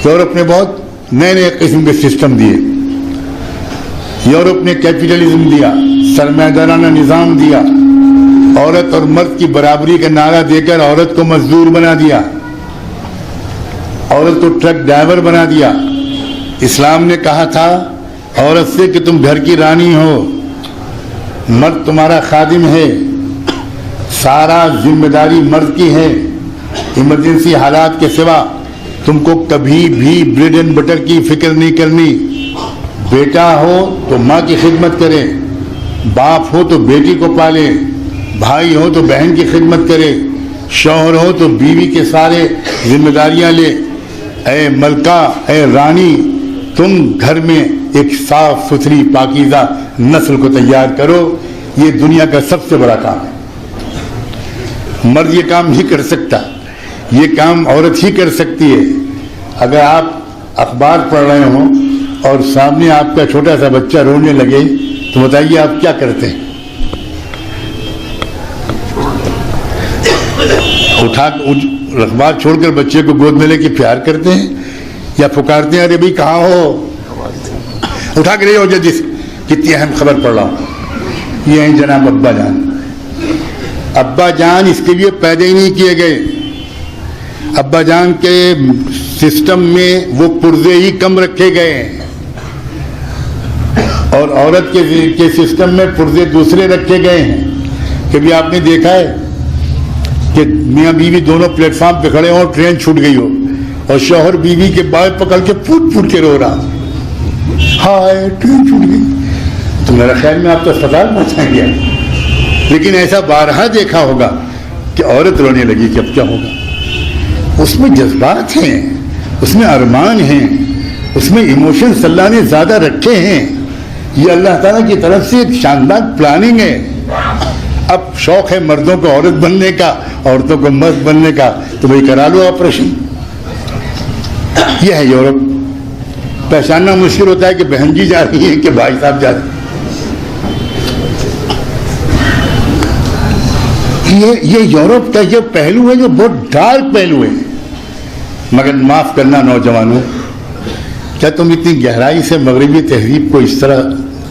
یورپ نے بہت نئے نئے قسم کے سسٹم دیے، یورپ نے کیپٹلزم دیا، سرمایہ دارانہ نظام دیا، عورت اور مرد کی برابری کا نعرہ دے کر عورت کو مزدور بنا دیا، عورت کو ٹرک ڈرائیور بنا دیا۔ اسلام نے کہا تھا عورت سے کہ تم گھر کی رانی ہو، مرد تمہارا خادم ہے، سارا ذمہ داری مرد کی ہے، ایمرجنسی حالات کے سوا تم کو کبھی بھی بریڈ اینڈ بٹر کی فکر نہیں کرنی۔ بیٹا ہو تو ماں کی خدمت کرے، باپ ہو تو بیٹی کو پالے، بھائی ہو تو بہن کی خدمت کرے، شوہر ہو تو بیوی کے سارے ذمہ داریاں لے۔ اے ملکہ، اے رانی، تم گھر میں ایک صاف ستھری پاکیزہ نسل کو تیار کرو، یہ دنیا کا سب سے بڑا کام ہے۔ مرد یہ کام نہیں کر سکتا، یہ کام عورت ہی کر سکتی ہے۔ اگر آپ اخبار پڑھ رہے ہوں اور سامنے آپ کا چھوٹا سا بچہ رونے لگے تو بتائیے آپ کیا کرتے ہیں؟ اخبار چھوڑ کر بچے کو گود میں لے کے پیار کرتے ہیں یا پکارتے ہیں ارے بھائی کہاں ہو، اٹھا کے لے آؤ جلدی سے، کتنی اہم خبر پڑھ رہا ہوں۔ یہ ہیں جناب ابا جان۔ ابا جان اس کے لیے پیدا ہی نہیں کیے گئے، ابا جان کے سسٹم میں وہ پرزے ہی کم رکھے گئے ہیں، اور عورت کے سسٹم میں پرزے دوسرے رکھے گئے ہیں۔ کبھی آپ نے دیکھا ہے کہ میاں بیوی دونوں پلیٹ فارم پہ کھڑے ہوں اور ٹرین چھوٹ گئی ہو اور شوہر بیوی کے بال پکڑ کے پھوٹ پھوٹ کے رو رہا، ہائے ٹرین چھوٹ گئی، تو میرا خیال میں آپ تو اسپتال پہنچائیں گے۔ لیکن ایسا بارہا دیکھا ہوگا کہ عورت رونے لگی کہ اب کیا ہوگا۔ اس میں جذبات ہیں، اس میں ارمان ہیں، اس میں ایموشنز اللہ نے زیادہ رکھے ہیں۔ یہ اللہ تعالیٰ کی طرف سے ایک شاندار پلاننگ ہے۔ اب شوق ہے مردوں کو عورت بننے کا، عورتوں کو مرد بننے کا، تو بھائی کرا لو آپریشن۔ یہ ہے یورپ۔ پہچاننا مشکل ہوتا ہے کہ بہن جی جا رہی ہیں کہ بھائی صاحب جا رہے ہیں۔ یہ یورپ کا یہ پہلو ہے جو بہت ڈارک پہلو ہے۔ مگر معاف کرنا نوجوانوں، کیا تم اتنی گہرائی سے مغربی تہذیب کو اس طرح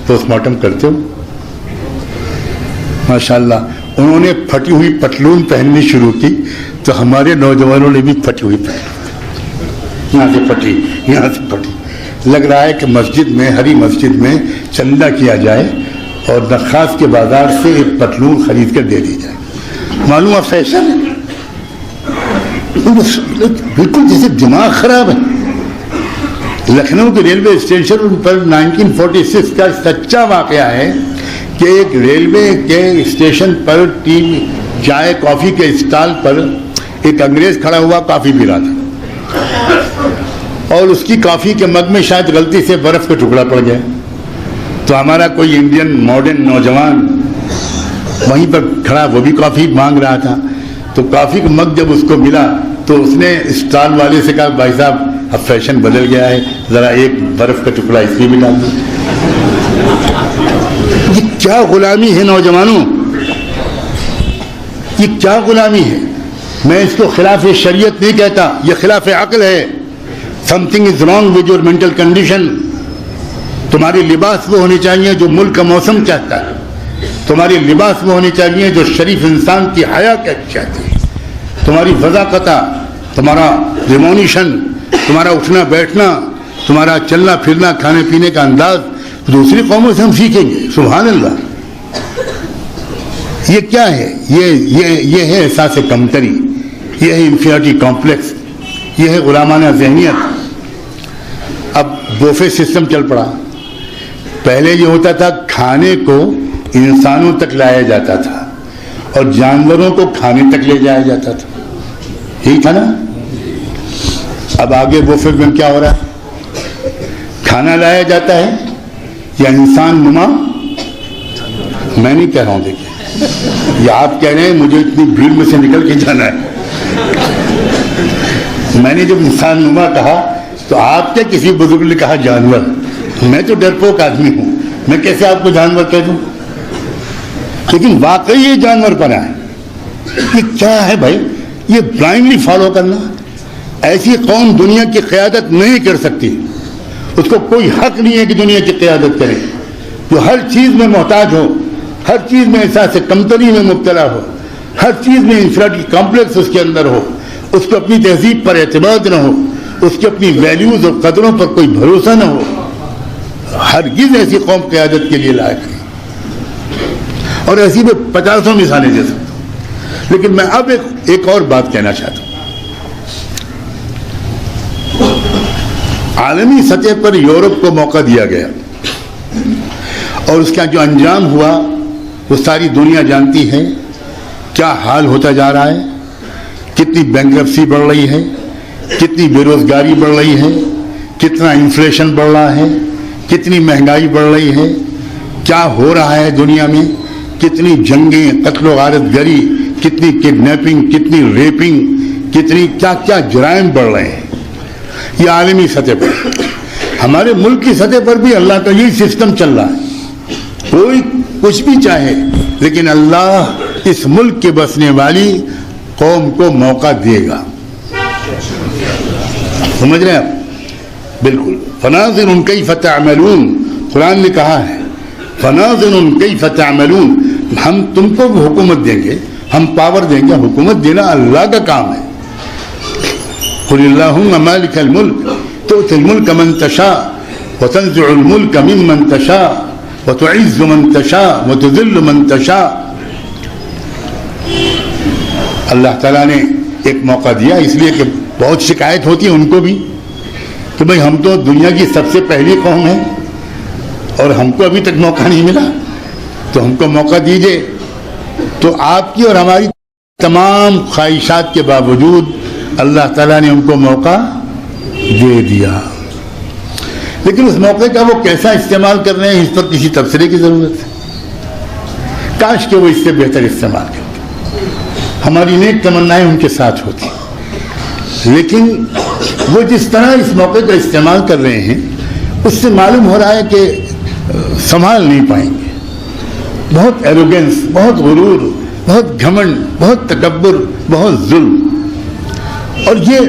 پوسٹ مارٹم کرتے ہو؟ ماشاءاللہ انہوں نے پھٹی ہوئی پتلون پہننی شروع کی تو ہمارے نوجوانوں نے بھی پھٹی ہوئی پہنی، یہاں سے پھٹی، یہاں سے پھٹی، لگ رہا ہے کہ مسجد میں، ہری مسجد میں چندہ کیا جائے اور نخاس کے بازار سے ایک پتلون خرید کر دے دی جائے. معلوم ہے فیشن ہے، بالکل جیسے دماغ خراب ہے. لکھنؤ کے ریلوے اسٹیشن پر 1946 کا سچا واقعہ ہے کہ ایک ریلوے کے اسٹیشن پر چائے کافی کے اسٹال پر ایک انگریز کھڑا ہوا کافی پی رہا تھا اور اس کی کافی کے مگ میں شاید غلطی سے برف کا ٹکڑا پڑ گیا. تو ہمارا کوئی انڈین ماڈرن نوجوان وہیں پر کھڑا، وہ بھی کافی مانگ رہا تھا. تو کافی کا مگ جب اس کو ملا تو اس نے اسٹال والے سے کہا بھائی صاحب اب فیشن بدل گیا ہے، ذرا ایک برف کا ٹکڑا اس میں بھی ڈال دو. یہ کیا غلامی ہے نوجوانوں، یہ کیا غلامی ہے. میں اس کو خلاف شریعت نہیں کہتا، یہ خلاف عقل ہے. Something is wrong with your mental condition. تمہارے لباس وہ ہونے چاہیے جو ملک کا موسم چاہتا ہے. تمہاری لباس وہ ہونی چاہیے جو شریف انسان کی حیا چاہتی ہے. تمہاری وضاقتہ، تمہارا ریمونیشن، تمہارا اٹھنا بیٹھنا، تمہارا چلنا پھرنا، کھانے پینے کا انداز دوسری قوموں سے ہم سیکھیں گے. سبحان اللہ. یہ کیا ہے؟ یہ ہے احساس کمتری، یہ ہے انفیریٹی کمپلیکس، یہ ہے غلامانہ ذہنیت. اب بوفے سسٹم چل پڑا. پہلے یہ ہوتا تھا کھانے کو انسانوں تک لایا جاتا تھا اور جانوروں کو کھانے تک لے جایا جاتا تھا، یہی تھا نا. اب آگے بوفے میں کیا ہو رہا ہے؟ کھانا لایا جاتا ہے یا انسان نما؟ میں نہیں کہہ رہا ہوں، دیکھیں یہ آپ کہہ رہے ہیں مجھے اتنی بھیڑ میں سے نکل کے جانا ہے. میں نے جب انسان نما کہا تو آپ کیا کسی بزرگ نے کہا جانور؟ میں تو ڈرپوک آدمی ہوں، میں کیسے آپ کو جانور کہہ دوں؟ لیکن واقعی یہ جانور پنا ہے. یہ کیا ہے بھائی؟ یہ بلائنڈلی فالو کرنا. ایسی قوم دنیا کی قیادت نہیں کر سکتی. اس کو کوئی حق نہیں ہے کہ دنیا کی قیادت کرے. جو ہر چیز میں محتاج ہو، ہر چیز میں احساس کمتری میں مبتلا ہو، ہر چیز میں انفیریٹی کمپلیکس اس کے اندر ہو، اس کو اپنی تہذیب پر اعتماد نہ ہو، اس کی اپنی ویلیوز اور قدروں پر کوئی بھروسہ نہ ہو، ہرگز ایسی قوم قیادت کے لیے لائق نہیں. اور ایسی میں 50 مثالیں دے سکتا ہوں. لیکن میں اب ایک اور بات کہنا چاہتا ہوں. عالمی سطح پر یورپ کو موقع دیا گیا اور اس کا جو انجام ہوا وہ ساری دنیا جانتی ہے. کیا حال ہوتا جا رہا ہے، کتنی بینکرپسی بڑھ رہی ہے، کتنی بے روزگاری بڑھ رہی ہے، کتنا انفلیشن بڑھ رہا ہے، کتنی مہنگائی بڑھ رہی ہے، کیا ہو رہا ہے دنیا میں، کتنی جنگیں، قتل و غارت گری، کتنی کڈنیپنگ، کتنی ریپنگ، کتنی کیا کیا جرائم بڑھ رہے ہیں. یہ عالمی سطح پر. ہمارے ملک کی سطح پر بھی اللہ کا یہی سسٹم چل رہا ہے. کوئی کچھ بھی چاہے لیکن اللہ اس ملک کے بسنے والی قوم کو موقع دے گا. سمجھ رہے ہیں آپ؟ بالکل. فناظر کیف تعملون، قرآن نے کہا ہے فناظر کیف تعملون. ہم تم کو بھی حکومت دیں گے، ہم پاور دیں گے. حکومت دینا اللہ کا کام ہے. قل اللہم مالک الملک تؤتی الملک من تشاء وتنزع الملک ممن تشاء وتعز من تشاء وتذل من تشاء. اللہ تعالیٰ نے ایک موقع دیا، اس لیے کہ بہت شکایت ہوتی ہے ان کو بھی کہ بھئی ہم تو دنیا کی سب سے پہلی قوم ہے اور ہم کو ابھی تک موقع نہیں ملا، تو ہم کو موقع دیجئے. تو آپ کی اور ہماری تمام خواہشات کے باوجود اللہ تعالیٰ نے ہم کو موقع دے دیا. لیکن اس موقع کا وہ کیسا استعمال کر رہے ہیں اس پر کسی تبصرے کی ضرورت ہے. کاش کہ وہ اس سے بہتر استعمال کرتے. ہماری نیک تمنائیں ان کے ساتھ ہوتی، لیکن وہ جس طرح اس موقع کا استعمال کر رہے ہیں اس سے معلوم ہو رہا ہے کہ سنبھال نہیں پائیں گے. بہت ایروگنس، بہت غرور، بہت گھمنڈ، بہت تکبر، بہت ظلم. اور یہ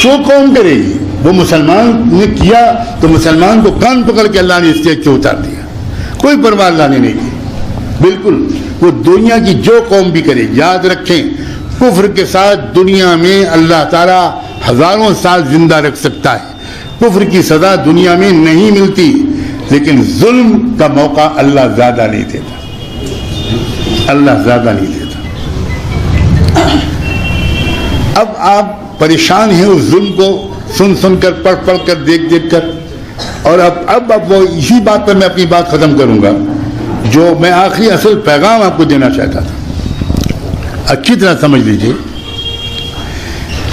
جو قوم کرے گی، وہ مسلمان نے کیا تو مسلمان کو کان پکڑ کے اللہ نے اسٹیج سے اتار دیا، کوئی پرواہ اللہ نے نہیں کی. بالکل وہ دنیا کی جو قوم بھی کرے. یاد رکھیں کفر کے ساتھ دنیا میں اللہ تعالیٰ ہزاروں سال زندہ رکھ سکتا ہے. کفر کی سزا دنیا میں نہیں ملتی، لیکن ظلم کا موقع اللہ زیادہ نہیں دیتا، اللہ زیادہ نہیں دیتا۔ اب آپ پریشان ہیں اس ظلم کو سن سن کر، پڑھ پڑھ کر، دیکھ دیکھ کر، اور اب وہ اسی بات پر میں اپنی بات ختم کروں گا جو میں آخری اصل پیغام آپ کو دینا چاہتا تھا۔ اچھی طرح سمجھ لیجئے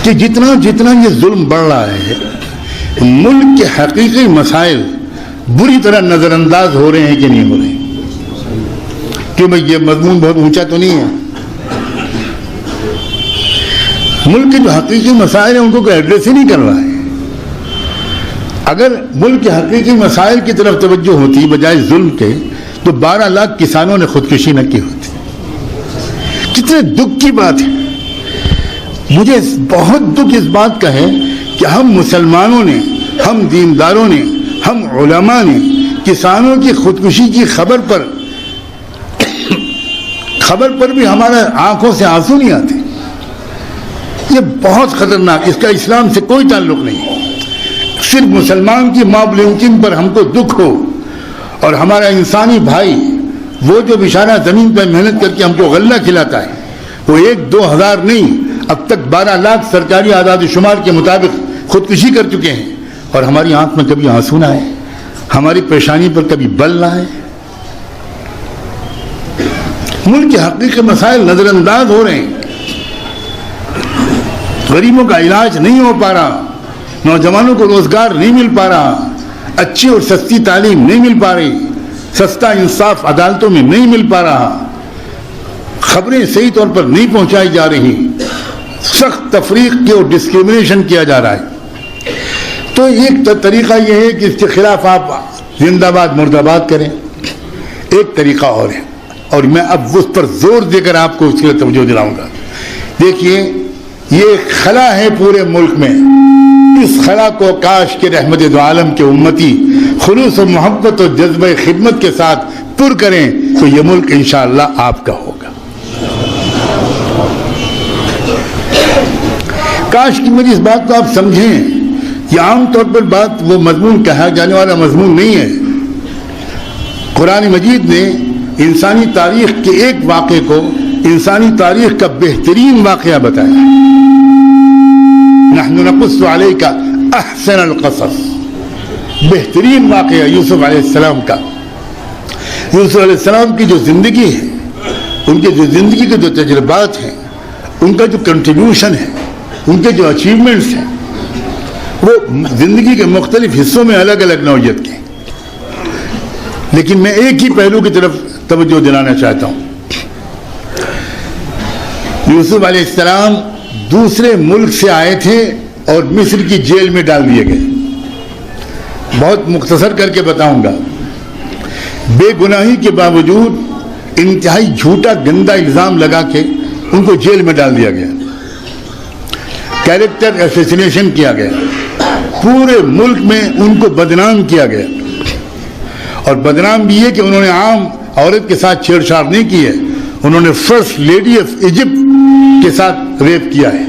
کہ جتنا جتنا یہ ظلم بڑھ رہا ہے، ملک کے حقیقی مسائل بری طرح نظر انداز ہو رہے ہیں کہ نہیں ہو رہے ہیں؟ کیوں بھائی یہ مضمون بہت اونچا تو نہیں ہے؟ ملک کے جو حقیقی مسائل ہیں ان کو کوئی ایڈریس ہی نہیں کر رہا ہے۔ اگر ملک کے حقیقی مسائل کی طرف توجہ ہوتی بجائے ظلم کے، تو 12 لاکھ کسانوں نے خودکشی نہ کی ہوتی۔ کتنے دکھ کی بات ہے، مجھے بہت دکھ اس بات کا ہے کہ ہم مسلمانوں نے، ہم دینداروں نے، ہم علماء نے کسانوں کی خودکشی کی خبر پر بھی ہمارے آنکھوں سے آنسو نہیں آتے۔ یہ بہت خطرناک، اس کا اسلام سے کوئی تعلق نہیں۔ صرف مسلمان کی ماب لنچنگ پر ہم کو دکھ ہو، اور ہمارا انسانی بھائی وہ جو بیچارہ زمین پر محنت کر کے ہم کو غلہ کھلاتا ہے، وہ 1-2 ہزار نہیں، اب تک 12 لاکھ سرکاری اعداد و شمار کے مطابق خودکشی کر چکے ہیں، اور ہماری آنکھ میں کبھی آنسو نہ آئے، ہماری پریشانی پر کبھی بل نہ آئے۔ ملک کے حقیقی مسائل نظر انداز ہو رہے ہیں، غریبوں کا علاج نہیں ہو پا رہا، نوجوانوں کو روزگار نہیں مل پا رہا، اچھی اور سستی تعلیم نہیں مل پا رہی، سستا انصاف عدالتوں میں نہیں مل پا رہا، خبریں صحیح طور پر نہیں پہنچائی جا رہی، سخت تفریق کی اور ڈسکریمنیشن کیا جا رہا ہے۔ تو ایک طریقہ یہ ہے کہ اس کے خلاف آپ زندہ باد مردہ باد کریں، ایک طریقہ اور ہے، اور میں اب اس پر زور دے کر آپ کو اس کے لیے توجہ دلاؤں گا۔ دیکھیے، یہ خلا ہے پورے ملک میں، اس خلا کو کاش کے رحمت دو عالم کے امتی خلوص و محبت اور جذبہ خدمت کے ساتھ پر کریں تو یہ ملک انشاءاللہ آپ کا ہوگا۔ کاش کی میری اس بات کو آپ سمجھیں، یہ عام طور پر بات وہ مضمون کہا جانے والا مضمون نہیں ہے۔ قرآن مجید نے انسانی تاریخ کے ایک واقعے کو انسانی تاریخ کا بہترین واقعہ بتایا۔ نحن نقص علیک احسن القصص، بہترین واقعہ یوسف علیہ السلام کا۔ یوسف علیہ السلام کی جو زندگی ہے، ان کے جو زندگی کے جو تجربات ہیں، ان کا جو کنٹریبیوشن ہے، ان کے جو اچیومنٹس ہیں، وہ زندگی کے مختلف حصوں میں الگ الگ نوعیت کے، لیکن میں ایک ہی پہلو کی طرف توجہ دلانا چاہتا ہوں۔ یوسف علیہ السلام دوسرے ملک سے آئے تھے اور مصر کی جیل میں ڈال دیے گئے۔ بہت مختصر کر کے بتاؤں گا۔ بے گناہی کے باوجود انتہائی جھوٹا گندا الزام لگا کے ان کو جیل میں ڈال دیا گیا، کیریکٹر اسیسینیشن کیا گیا، پورے ملک میں ان کو بدنام کیا گیا، اور بدنام بھی یہ کہ انہوں نے عام عورت کے ساتھ چھیڑ چھاڑ نہیں کی ہے، انہوں نے فرسٹ لیڈی آف ایجپٹ کے ساتھ ریپ کیا ہے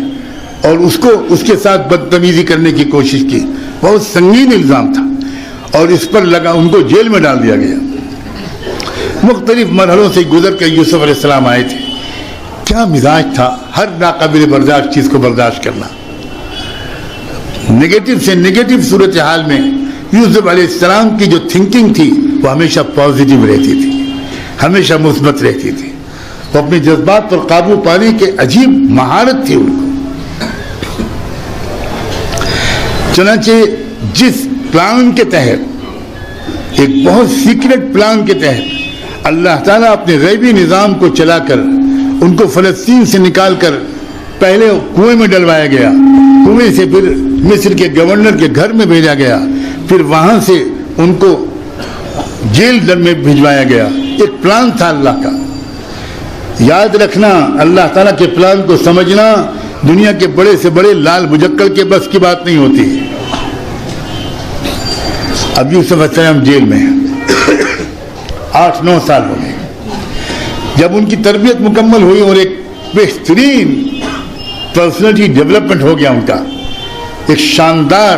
اور اس کے ساتھ بدتمیزی کرنے کی کوشش کی۔ بہت سنگین الزام تھا اور اس پر لگا ان کو جیل میں ڈال دیا گیا۔ مختلف مرحلوں سے گزر کر یوسف علیہ السلام آئے تھے۔ کیا مزاج تھا، ہر ناقابل برداشت چیز کو برداشت کرنا، نگیٹو سے نگیٹو صورتحال میں یوسف علیہ السلام کی جو تھنکنگ تھی وہ ہمیشہ پازیٹیو رہتی تھی، ہمیشہ مثبت رہتی تھی۔ وہ اپنے جذبات پر قابو پانے کے عجیب مہارت تھی ان کو۔ چنانچہ جس پلان کے تحت، ایک بہت سیکرٹ پلان کے تحت اللہ تعالیٰ اپنے غیبی نظام کو چلا کر ان کو فلسطین سے نکال کر پہلے کنویں میں ڈلوایا گیا، کنویں سے پھر مصر کے گورنر کے گھر میں بھیجا گیا، پھر وہاں سے ان کو جیل میں بھجوایا گیا۔ ایک پلان تھا اللہ کا۔ یاد رکھنا، اللہ تعالیٰ کے پلان کو سمجھنا دنیا کے بڑے سے بڑے لال مجکل کے بس کی بات نہیں ہوتی۔ اب یوسف علیہ السلام جیل میں ہیں، 8-9 سال ہو گئے۔ جب ان کی تربیت مکمل ہوئی اور ایک بہترین پرسنالٹی ڈیولپمنٹ ہو گیا ان کا، ایک شاندار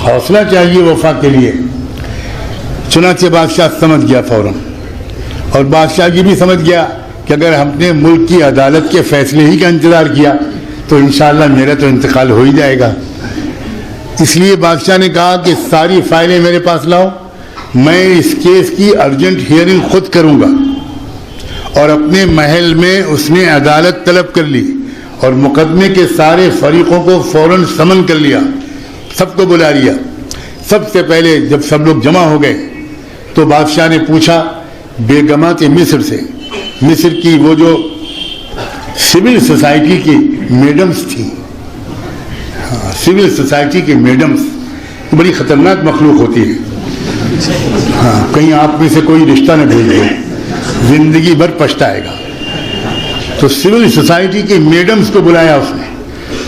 حوصلہ چاہیے وفا کے لیے. چنانچہ بادشاہ سمجھ گیا فوراً, اور بادشاہ یہ بھی سمجھ گیا کہ اگر ہم نے ملک کی عدالت کے فیصلے ہی کا انتظار کیا تو انشاءاللہ میرا تو انتقال ہو ہی جائے گا. اس لیے بادشاہ نے کہا کہ ساری فائلیں میرے پاس لاؤ, میں اس کیس کی ارجنٹ ہیئرنگ خود کروں گا. اور اپنے محل میں اس نے عدالت طلب کر لی اور مقدمے کے سارے فریقوں کو فوراً سمن کر لیا, سب کو بلا لیا. سب سے پہلے جب سب لوگ جمع ہو گئے تو بادشاہ نے پوچھا بیگمات مصر سے, مصر کی وہ جو سول سوسائٹی کی میڈمز تھیں, سول سوسائٹی کی میڈمز بڑی خطرناک مخلوق ہوتی ہے. کہیں آپ میں سے کوئی رشتہ نہ بھیج دے, زندگی بھر پچھتائے گا. تو سول سوسائٹی کی میڈمز کو بلایا اس نے,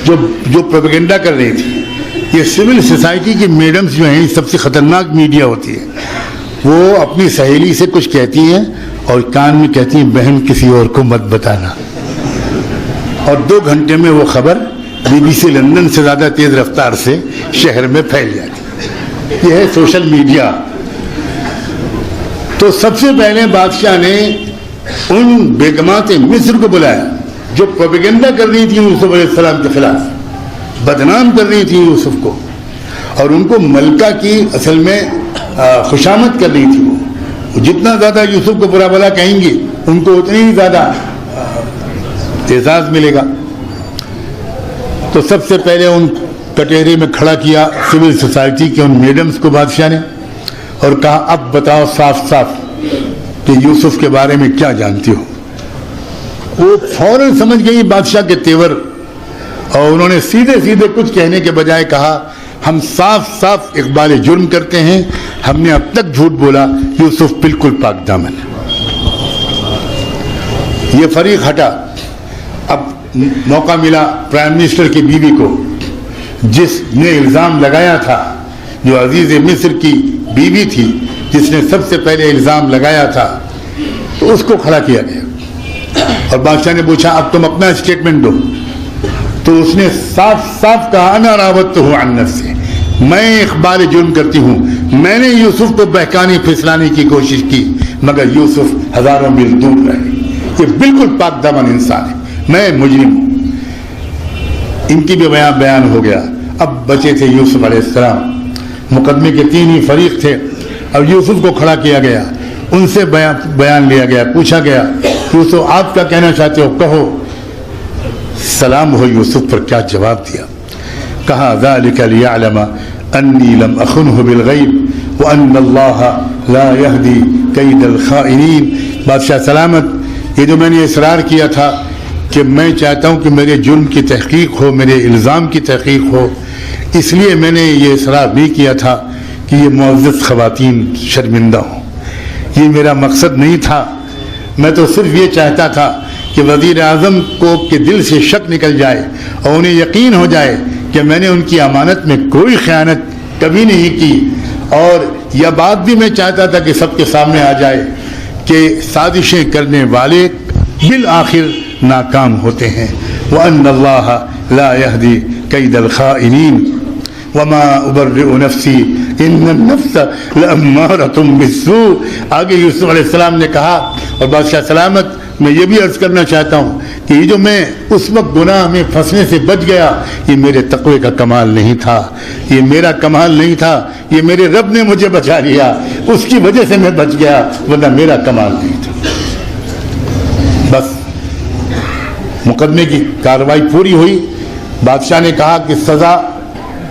جو پروپیگنڈا کر رہی تھی. یہ سول سوسائٹی کی میڈمز جو ہیں سب سے خطرناک میڈیا ہوتی ہے. وہ اپنی سہیلی سے کچھ کہتی ہیں اور کان میں کہتی ہیں بہن کسی اور کو مت بتانا, اور 2 گھنٹے میں وہ خبر BBC لندن سے زیادہ تیز رفتار سے شہر میں پھیل جاتی. یہ ہے سوشل میڈیا. تو سب سے پہلے بادشاہ نے ان بیگمات مصر کو بلایا جو پروپیگنڈا کر رہی تھی یوسف علیہ السلام کے خلاف, بدنام کر رہی تھی یوسف کو, اور ان کو ملکہ کی اصل میں خوشامد کر رہی تھی. وہ جتنا زیادہ یوسف کو برا بھلا کہیں گی ان کو اتنی ہی زیادہ اعزاز ملے گا. تو سب سے پہلے ان کٹہرے میں کھڑا کیا سول سوسائٹی کے ان میڈمز کو بادشاہ نے, اور کہا اب بتاؤ صاف صاف کہ یوسف کے بارے میں کیا جانتی ہو. وہ فوراً سمجھ گئی بادشاہ کے تیور, اور انہوں نے سیدھے سیدھے کچھ کہنے کے بجائے کہا ہم صاف صاف اقبال جرم کرتے ہیں, ہم نے اب تک جھوٹ بولا, یوسف بالکل پاک دامن ہے. یہ فریق ہٹا. اب موقع ملا پرائم منسٹر کی بیوی کو, جس نے الزام لگایا تھا, جو عزیز مصر کی بیوی تھی جس نے سب سے پہلے الزام لگایا تھا, تو اس کو کھڑا کیا گیا. اور بادشاہ نے پوچھا اب تم اپنا اسٹیٹمنٹ دو. تو اس نے صاف صاف کہا انا راودتہ عن نفسہ, میں اقبال جرم کرتی ہوں, میں نے یوسف کو بہکانے پھسلانے کی کوشش کی مگر یوسف ہزاروں میل دور رہے. یہ بالکل پاک دامن انسان ہے, میں مجرم ہوں. ان کی بھی بیان ہو گیا. اب بچے تھے یوسف علیہ السلام. مقدمے کے 3 ہی فریق تھے. اب یوسف کو کھڑا کیا گیا, ان سے بیان لیا گیا, پوچھا گیا یوسف آپ کیا کہنا چاہتے ہو, کہو. سلام ہو یوسف پر کیا جواب دیا. کہا ذلك ليعلم انی لم اخنہ بالغیب وان اللہ لا یہدی کید الخائنین. بادشاہ سلامت, یہ جو میں نے اصرار کیا تھا کہ میں چاہتا ہوں کہ میرے جرم کی تحقیق ہو, میرے الزام کی تحقیق ہو, اس لیے میں نے یہ اصرار نہیں کیا تھا کہ یہ معزز خواتین شرمندہ ہوں. یہ میرا مقصد نہیں تھا. میں تو صرف یہ چاہتا تھا کہ وزیر اعظم کو کے دل سے شک نکل جائے اور انہیں یقین ہو جائے کہ میں نے ان کی امانت میں کوئی خیانت کبھی نہیں کی. اور یہ بات بھی میں چاہتا تھا کہ سب کے سامنے آ جائے کہ سازشیں کرنے والے بالآخر ناکام ہوتے ہیں. وَأَنَّ اللَّهَ لَا يَهْدِي كَيْدَ الْخَائِنِينَ وَمَا أُبَرِّئُ نَفْسِي إِنَّ النَّفْسَ لَأَمَّارَةٌ بِالسُّوءِ. آگے یوسف علیہ السلام نے کہا, اور بادشاہ سلامت میں یہ بھی عرض کرنا چاہتا ہوں کہ یہ جو میں اس وقت گناہ میں پھنسنے سے بچ گیا, یہ میرے تقوی کا کمال نہیں تھا, یہ میرا کمال نہیں تھا, یہ میرے رب نے مجھے بچا لیا, اس کی وجہ سے میں بچ گیا, ورنہ میرا کمال نہیں تھا. بس مقدمے کی کارروائی پوری ہوئی. بادشاہ نے کہا کہ سزا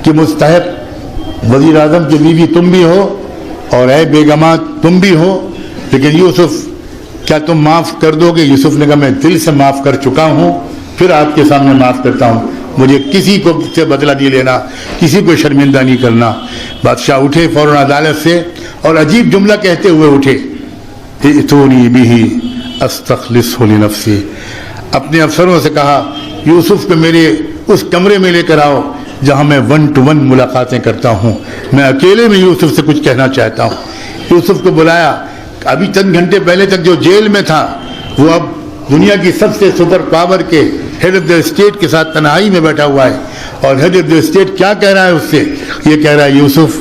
کی مستحق وزیر اعظم کی بیوی تم بھی ہو اور اے بیگمات تم بھی ہو, لیکن یوسف کیا تم معاف کر دو گے؟ یوسف نے کہا میں دل سے معاف کر چکا ہوں, پھر آپ کے سامنے معاف کرتا ہوں, مجھے کسی کو سے بدلہ نہیں لینا, کسی کو شرمندہ نہیں کرنا. بادشاہ اٹھے فوراً عدالت سے اور عجیب جملہ کہتے ہوئے اٹھے, ائتونی بہ استخلصہ لنفسی. اپنے افسروں سے کہا یوسف کو میرے اس کمرے میں لے کر آؤ جہاں میں 1 to 1 ملاقاتیں کرتا ہوں, میں اکیلے میں یوسف سے کچھ کہنا چاہتا ہوں. یوسف کو بلایا. ابھی چند گھنٹے پہلے تک جو جیل میں تھا وہ اب دنیا کی سب سے سپر پاور کے ہیڈ آف دا اسٹیٹ کے ساتھ تنہائی میں بیٹھا ہوا ہے, اور ہیڈ آف دا اسٹیٹ کیا کہہ رہا ہے اس سے, یہ کہہ رہا ہے یوسف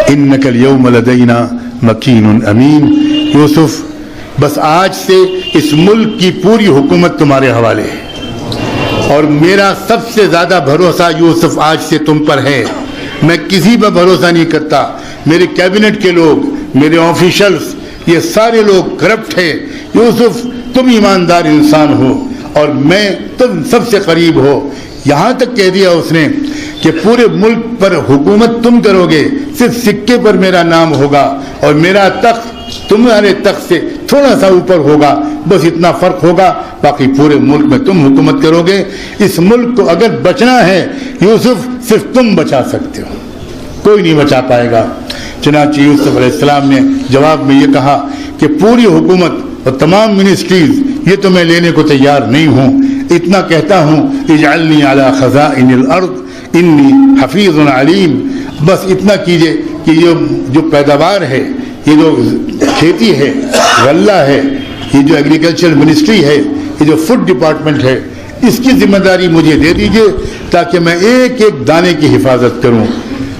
انک الیوم لدینا مکین امین، یوسف بس آج سے اس ملک کی پوری حکومت تمہارے حوالے ہے، اور میرا سب سے زیادہ بھروسہ یوسف آج سے تم پر ہے، میں کسی پر بھروسہ نہیں کرتا، میرے کیبنٹ کے لوگ، میرے آفیشلز، یہ سارے لوگ کرپٹ ہیں، یوسف تم ایماندار انسان ہو اور میں تم سب سے قریب ہو، یہاں تک کہہ دیا اس نے کہ پورے ملک پر حکومت تم کرو گے، صرف سکے پر میرا نام ہوگا اور میرا تخت تمہارے تخت سے تھوڑا سا اوپر ہوگا، بس اتنا فرق ہوگا، باقی پورے ملک میں تم حکومت کرو گے، اس ملک کو اگر بچنا ہے یوسف صرف تم بچا سکتے ہو، کوئی نہیں بچا پائے گا۔ چنانچہ یوسف علیہ السلام نے جواب میں یہ کہا کہ پوری حکومت اور تمام منسٹریز یہ تو میں لینے کو تیار نہیں ہوں، اتنا کہتا ہوں اجعلنی علی خزائن الارض انی حفیظ علیم، بس اتنا کیجئے کہ یہ جو پیداوار ہے، یہ جو کھیتی ہے، غلہ ہے، یہ جو ایگریکلچر منسٹری ہے، یہ جو فوڈ ڈپارٹمنٹ ہے، اس کی ذمہ داری مجھے دے دیجئے تاکہ میں ایک ایک دانے کی حفاظت کروں۔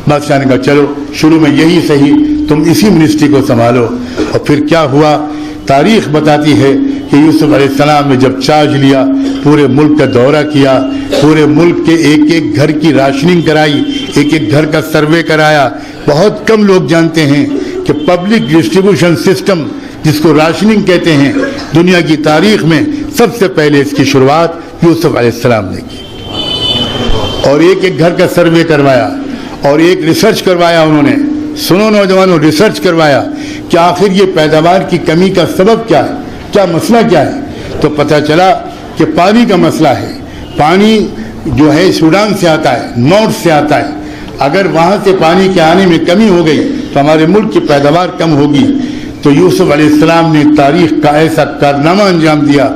بادشاہ نے کہا چلو شروع میں یہی صحیح، تم اسی منسٹری کو سنبھالو۔ اور پھر کیا ہوا، تاریخ بتاتی ہے کہ یوسف علیہ السلام نے جب چارج لیا، پورے ملک کا دورہ کیا، پورے ملک کے ایک ایک گھر کی راشننگ کرائی، ایک ایک گھر کا سروے کرایا۔ بہت کم لوگ جانتے ہیں کہ پبلک ڈسٹریبیوشن سسٹم جس کو راشننگ کہتے ہیں، دنیا کی تاریخ میں سب سے پہلے اس کی شروعات یوسف علیہ السلام نے کی، اور ایک ایک گھر کا سروے کروایا اور ایک ریسرچ کروایا انہوں نے۔ سنو نوجوانوں، ریسرچ کروایا کہ آخر یہ پیداوار کی کمی کا سبب کیا ہے، کیا مسئلہ کیا ہے، تو پتہ چلا کہ پانی کا مسئلہ ہے۔ پانی جو ہے سوڈان سے آتا ہے، نارتھ سے آتا ہے، اگر وہاں سے پانی کے آنے میں کمی ہو گئی تو ہمارے ملک کی پیداوار کم ہوگی۔ تو یوسف علیہ السلام نے تاریخ کا ایسا کارنامہ انجام دیا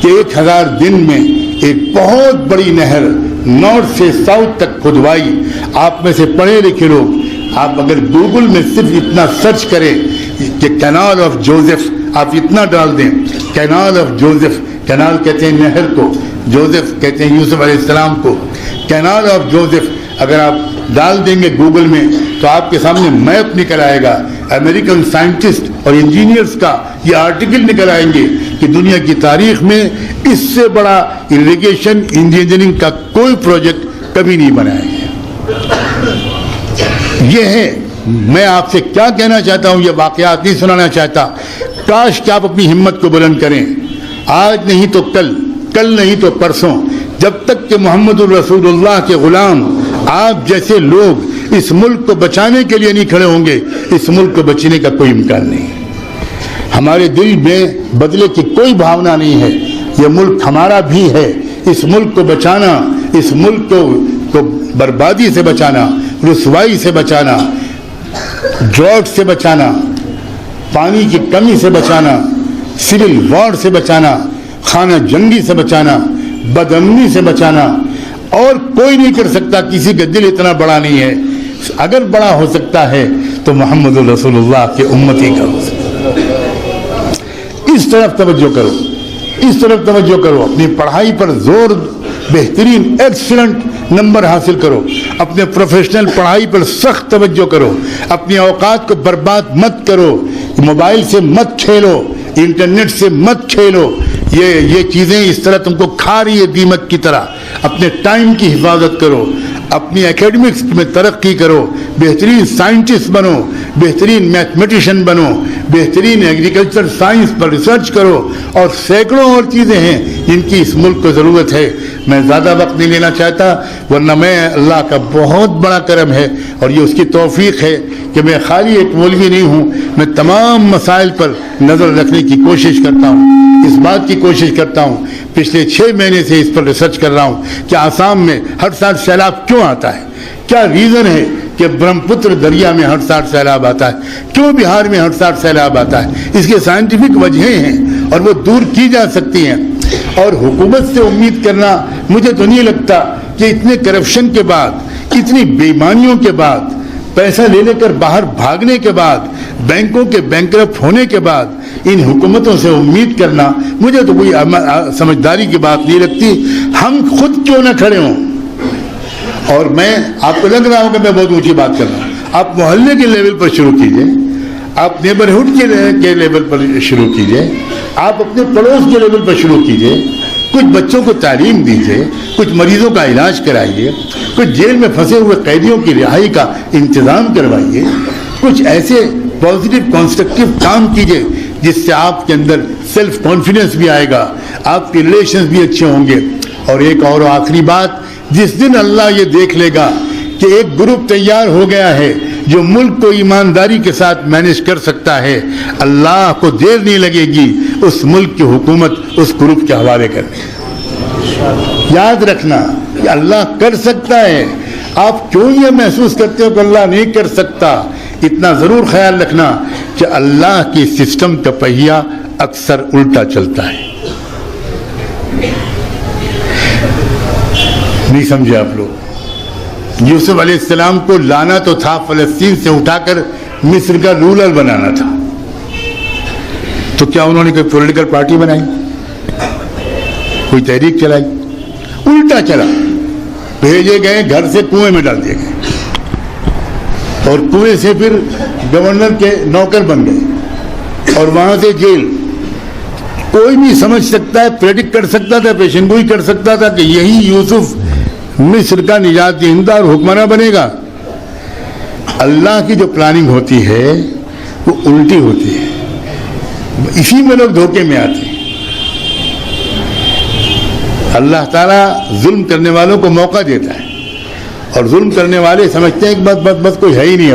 کہ 1000 دن میں ایک بہت بڑی نہر نارتھ سے ساؤتھ تک کھدوائی۔ آپ میں سے پڑھے لکھے لوگ، آپ اگر گوگل میں صرف اتنا سرچ کریں کہ کینال آف جوزف، آپ اتنا ڈال دیں کینال آف جوزف، کینال کہتے ہیں نہر کو، جوزف کہتے ہیں یوسف علیہ السلام کو، کینال آف جوزف اگر آپ ڈال دیں گے گوگل میں تو آپ کے سامنے میپ نکل آئے گا، امریکن سائنٹسٹ اور انجینئرز کا یہ آرٹیکل نکل آئیں گے کہ دنیا کی تاریخ میں اس سے بڑا اریگیشن انجینئرنگ کا کوئی پروجیکٹ کبھی نہیں بنایا گیا۔ یہ ہے، میں آپ سے کیا کہنا چاہتا ہوں، یہ واقعات نہیں سنانا چاہتا، کاش کہ آپ اپنی ہمت کو بلند کریں، آج نہیں تو کل، کل نہیں تو پرسوں، جب تک کہ محمد الرسول اللہ کے غلام آپ جیسے لوگ اس ملک کو بچانے کے لیے نہیں کھڑے ہوں گے، اس ملک کو بچنے کا کوئی امکان نہیں۔ ہمارے دل میں بدلے کی کوئی بھاونا نہیں ہے، یہ ملک ہمارا بھی ہے، اس ملک کو بچانا، اس ملک کو بربادی سے بچانا، رسوائی سے بچانا، ڈراؤٹ سے بچانا، پانی کی کمی سے بچانا، سول وار سے بچانا، خانہ جنگی سے بچانا، بدامنی سے بچانا، اور کوئی نہیں کر سکتا، کسی کا دل اتنا بڑا نہیں ہے۔ اگر بڑا ہو سکتا ہے تو محمد رسول اللہ کے امتی کا ہو سکتا ہے۔ اس طرف توجہ کرو، اس طرف توجہ کرو، اپنی پڑھائی پر زور، بہترین ایکسلنٹ نمبر حاصل کرو، اپنے پروفیشنل پڑھائی پر سخت توجہ کرو، اپنی اوقات کو برباد مت کرو، موبائل سے مت کھیلو، انٹرنیٹ سے مت کھیلو، یہ چیزیں اس طرح تم کو کھا رہی ہے دیمک کی طرح۔ اپنے ٹائم کی حفاظت کرو، اپنی ایکیڈمکس میں ترقی کرو، بہترین سائنٹسٹ بنو، بہترین میتھمیٹیشین بنو، بہترین ایگریکلچر سائنس پر ریسرچ کرو، اور سینکڑوں اور چیزیں ہیں جن کی اس ملک کو ضرورت ہے۔ میں زیادہ وقت نہیں لینا چاہتا، ورنہ میں اللہ کا بہت بڑا کرم ہے اور یہ اس کی توفیق ہے کہ میں خالی ایک مولوی نہیں ہوں، میں تمام مسائل پر نظر رکھنے کی کوشش کرتا ہوں، اس بات کی کوشش کرتا ہوں، پچھلے 6 مہینے سے اس پر ریسرچ کر رہا ہوں کہ آسام میں ہر سال سیلاب کیوں آتا ہے، کیا ریزن ہے کہ برہم پتر دریا میں ہر سال سیلاب آتا ہے، کیوں بہار میں ہر سال سیلاب آتا ہے، اس کے سائنٹیفک وجہیں ہیں اور وہ دور کی جا سکتی ہیں۔ اور حکومت سے امید کرنا، مجھے تو نہیں لگتا کہ اتنے کرپشن کے بعد، اتنی بےایمانیوں کے بعد، پیسہ لے لے کر باہر بھاگنے کے بعد، بینکوں کے بینکرپٹ ہونے کے بعد ان حکومتوں سے امید کرنا مجھے تو کوئی سمجھداری کی بات نہیں لگتی۔ ہم خود کیوں نہ کھڑے ہوں، اور میں آپ کو لگ رہا ہوں کہ میں بہت اونچی بات کر رہا ہوں، آپ محلے کے لیول پر شروع کیجئے، آپ نیبرہڈ کے لیول پر شروع کیجئے، آپ اپنے پڑوس کے لیول پر شروع کیجئے، کچھ بچوں کو تعلیم دیجئے، کچھ مریضوں کا علاج کرائیے، کچھ جیل میں پھنسے ہوئے قیدیوں کی رہائی کا انتظام کروائیے، کچھ ایسے پازیٹیو کنسٹرکٹیو کام کیجئے جس سے آپ کے اندر سیلف کانفیڈنس بھی آئے گا، آپ کے ریلیشنز بھی اچھے ہوں گے۔ اور ایک اور آخری بات، جس دن اللہ یہ دیکھ لے گا کہ ایک گروپ تیار ہو گیا ہے جو ملک کو ایمانداری کے ساتھ مینج کر سکتا ہے، اللہ کو دیر نہیں لگے گی اس ملک کی حکومت اس گروپ کے حوالے کرنے۔ یاد رکھنا کہ اللہ کر سکتا ہے، آپ کیوں یہ محسوس کرتے ہو کہ اللہ نہیں کر سکتا؟ اتنا ضرور خیال رکھنا کہ اللہ کی سسٹم کا پہیہ اکثر الٹا چلتا ہے۔ نہیں سمجھے آپ لوگ؟ یوسف علیہ السلام کو لانا تو تھا فلسطین سے اٹھا کر مصر کا رولر بنانا تھا، تو کیا انہوں نے کوئی پولیٹیکل پارٹی بنائی، کوئی تحریک چلائی؟ الٹا چلا، بھیجے گئے گھر سے کنویں میں ڈال دیے گئے، اور کنویں سے پھر گورنر کے نوکر بن گئے، اور وہاں سے جیل۔ کوئی بھی سمجھ سکتا ہے، پریڈکٹ کر سکتا تھا، پیشن گوئی کر سکتا تھا کہ یہی یوسف مصر کا نجات دہندہ اور حکمراں بنے گا؟ اللہ کی جو پلاننگ ہوتی ہے وہ الٹی ہوتی ہے، اسی میں لوگ دھوکے میں آتے ہیں۔ اللہ تعالیٰ ظلم کرنے والوں کو موقع دیتا ہے، اور ظلم کرنے والے سمجھتے ہیں کہ بس کوئی ہے ہی نہیں،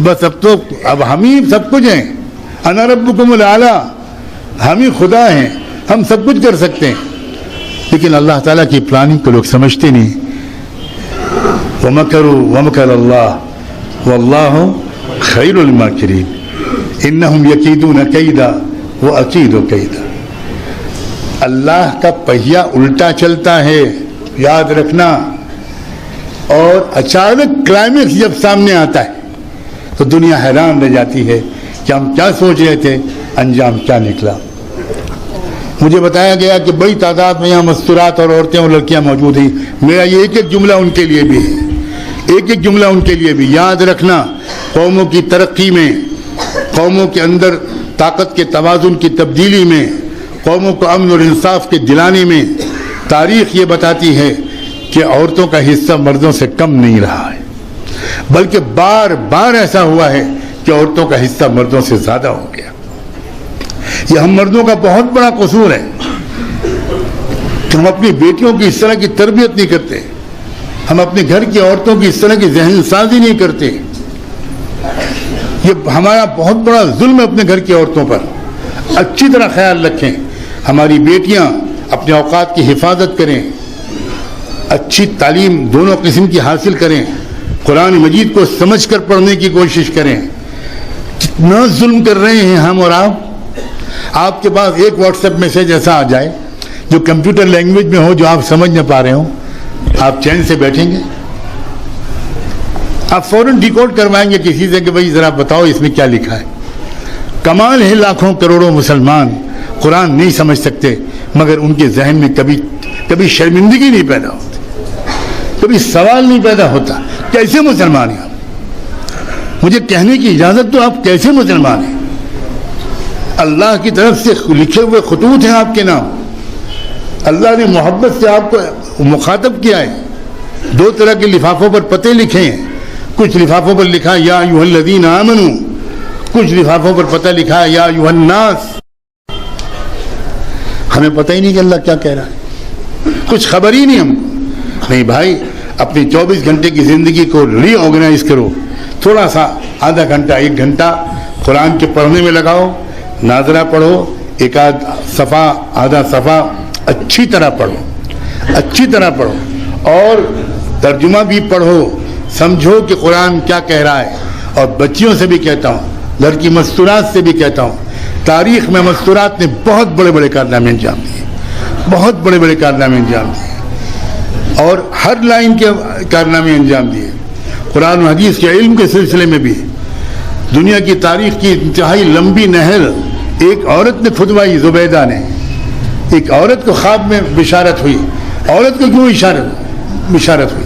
بس اب ہم ہی سب کچھ ہیں، انا ربکم الاعلی، ہم ہی خدا ہیں، ہم سب کچھ کر سکتے ہیں۔ لیکن اللہ تعالیٰ کی پلاننگ کو لوگ سمجھتے نہیں۔ وَمَكَرُوا وَمَكَرَ اللَّهُ وَاللَّهُ خَيْرُ الْمَاكِرِينَ إِنَّهُمْ يَكِيدُونَ كَيْدًا وَأَكِيدُ كَيْدًا۔ اللہ کا پہیہ الٹا چلتا ہے، یاد رکھنا۔ اور اچانک کلائمیکس جب سامنے آتا ہے تو دنیا حیران رہ جاتی ہے کہ ہم کیا سوچ رہے تھے، انجام کیا نکلا۔ مجھے بتایا گیا کہ بڑی تعداد میں یہاں مستورات اور عورتیں اور لڑکیاں موجود ہیں۔ میرا یہ ایک جملہ ان کے لیے بھی ہے، ایک جملہ ان کے لیے بھی، یاد رکھنا، قوموں کی ترقی میں، قوموں کے اندر طاقت کے توازن کی تبدیلی میں، قوموں کو امن اور انصاف کے دلانے میں تاریخ یہ بتاتی ہے کہ عورتوں کا حصہ مردوں سے کم نہیں رہا ہے، بلکہ بار بار ایسا ہوا ہے کہ عورتوں کا حصہ مردوں سے زیادہ ہو گیا۔ یہ ہم مردوں کا بہت بڑا قصور ہے کہ ہم اپنی بیٹیوں کی اس طرح کی تربیت نہیں کرتے، ہم اپنے گھر کی عورتوں کی اس طرح کی ذہن سازی نہیں کرتے۔ یہ ہمارا بہت بڑا ظلم ہے اپنے گھر کی عورتوں پر۔ اچھی طرح خیال رکھیں، ہماری بیٹیاں اپنے اوقات کی حفاظت کریں، اچھی تعلیم دونوں قسم کی حاصل کریں، قرآن مجید کو سمجھ کر پڑھنے کی کوشش کریں۔ کتنا ظلم کر رہے ہیں ہم اور آپ کے پاس ایک واٹس ایپ میسج ایسا آ جائے جو کمپیوٹر لینگویج میں ہو، جو آپ سمجھ نہ پا رہے ہوں، آپ چین سے بیٹھیں گے؟ آپ فوراً ڈیکوڈ کروائیں گے کسی سے کہ بھائی ذرا بتاؤ اس میں کیا لکھا ہے۔ کمال ہے، لاکھوں کروڑوں مسلمان قرآن نہیں سمجھ سکتے، مگر ان کے ذہن میں کبھی شرمندگی نہیں پیدا ہوتی، کبھی سوال نہیں پیدا ہوتا، کیسے مسلمان ہیں آپ؟ مجھے کہنے کی اجازت تو، آپ کیسے مسلمان ہیں؟ اللہ کی طرف سے لکھے ہوئے خطوط ہیں آپ کے نام، اللہ نے محبت سے آپ کو مخاطب کیا ہے۔ دو طرح کے لفافوں پر پتے لکھے ہیں، کچھ لفافوں پر لکھا یا ایھا الذین آمنوا، کچھ لفافوں پر پتہ لکھا یا ایھا الناس۔ ہمیں پتہ ہی نہیں کہ اللہ کیا کہہ رہا ہے، کچھ خبر ہی نہیں ہم کو۔ نہیں بھائی، اپنی 24 گھنٹے کی زندگی کو ری آرگنائز کرو، تھوڑا سا آدھا گھنٹہ 1 گھنٹہ قرآن کے پڑھنے میں لگاؤ، ناظرہ پڑھو، ایک صفحہ آدھا صفحہ اچھی طرح پڑھو، اچھی طرح پڑھو، اور ترجمہ بھی پڑھو، سمجھو کہ قرآن کیا کہہ رہا ہے۔ اور بچیوں سے بھی کہتا ہوں، لڑکی مستورات سے بھی کہتا ہوں، تاریخ میں مستورات نے بہت بڑے بڑے کارنامے انجام دیے، بہت بڑے بڑے کارنامے انجام دیے، اور ہر لائن کے کارنامے انجام دیے۔ قرآن و حدیث کے علم کے سلسلے میں بھی دنیا کی تاریخ کی انتہائی لمبی نہر ایک عورت نے کھدوائی، زبیدہ نے۔ ایک عورت کو خواب میں بشارت ہوئی، عورت کو کیوں بشارت ہوئی؟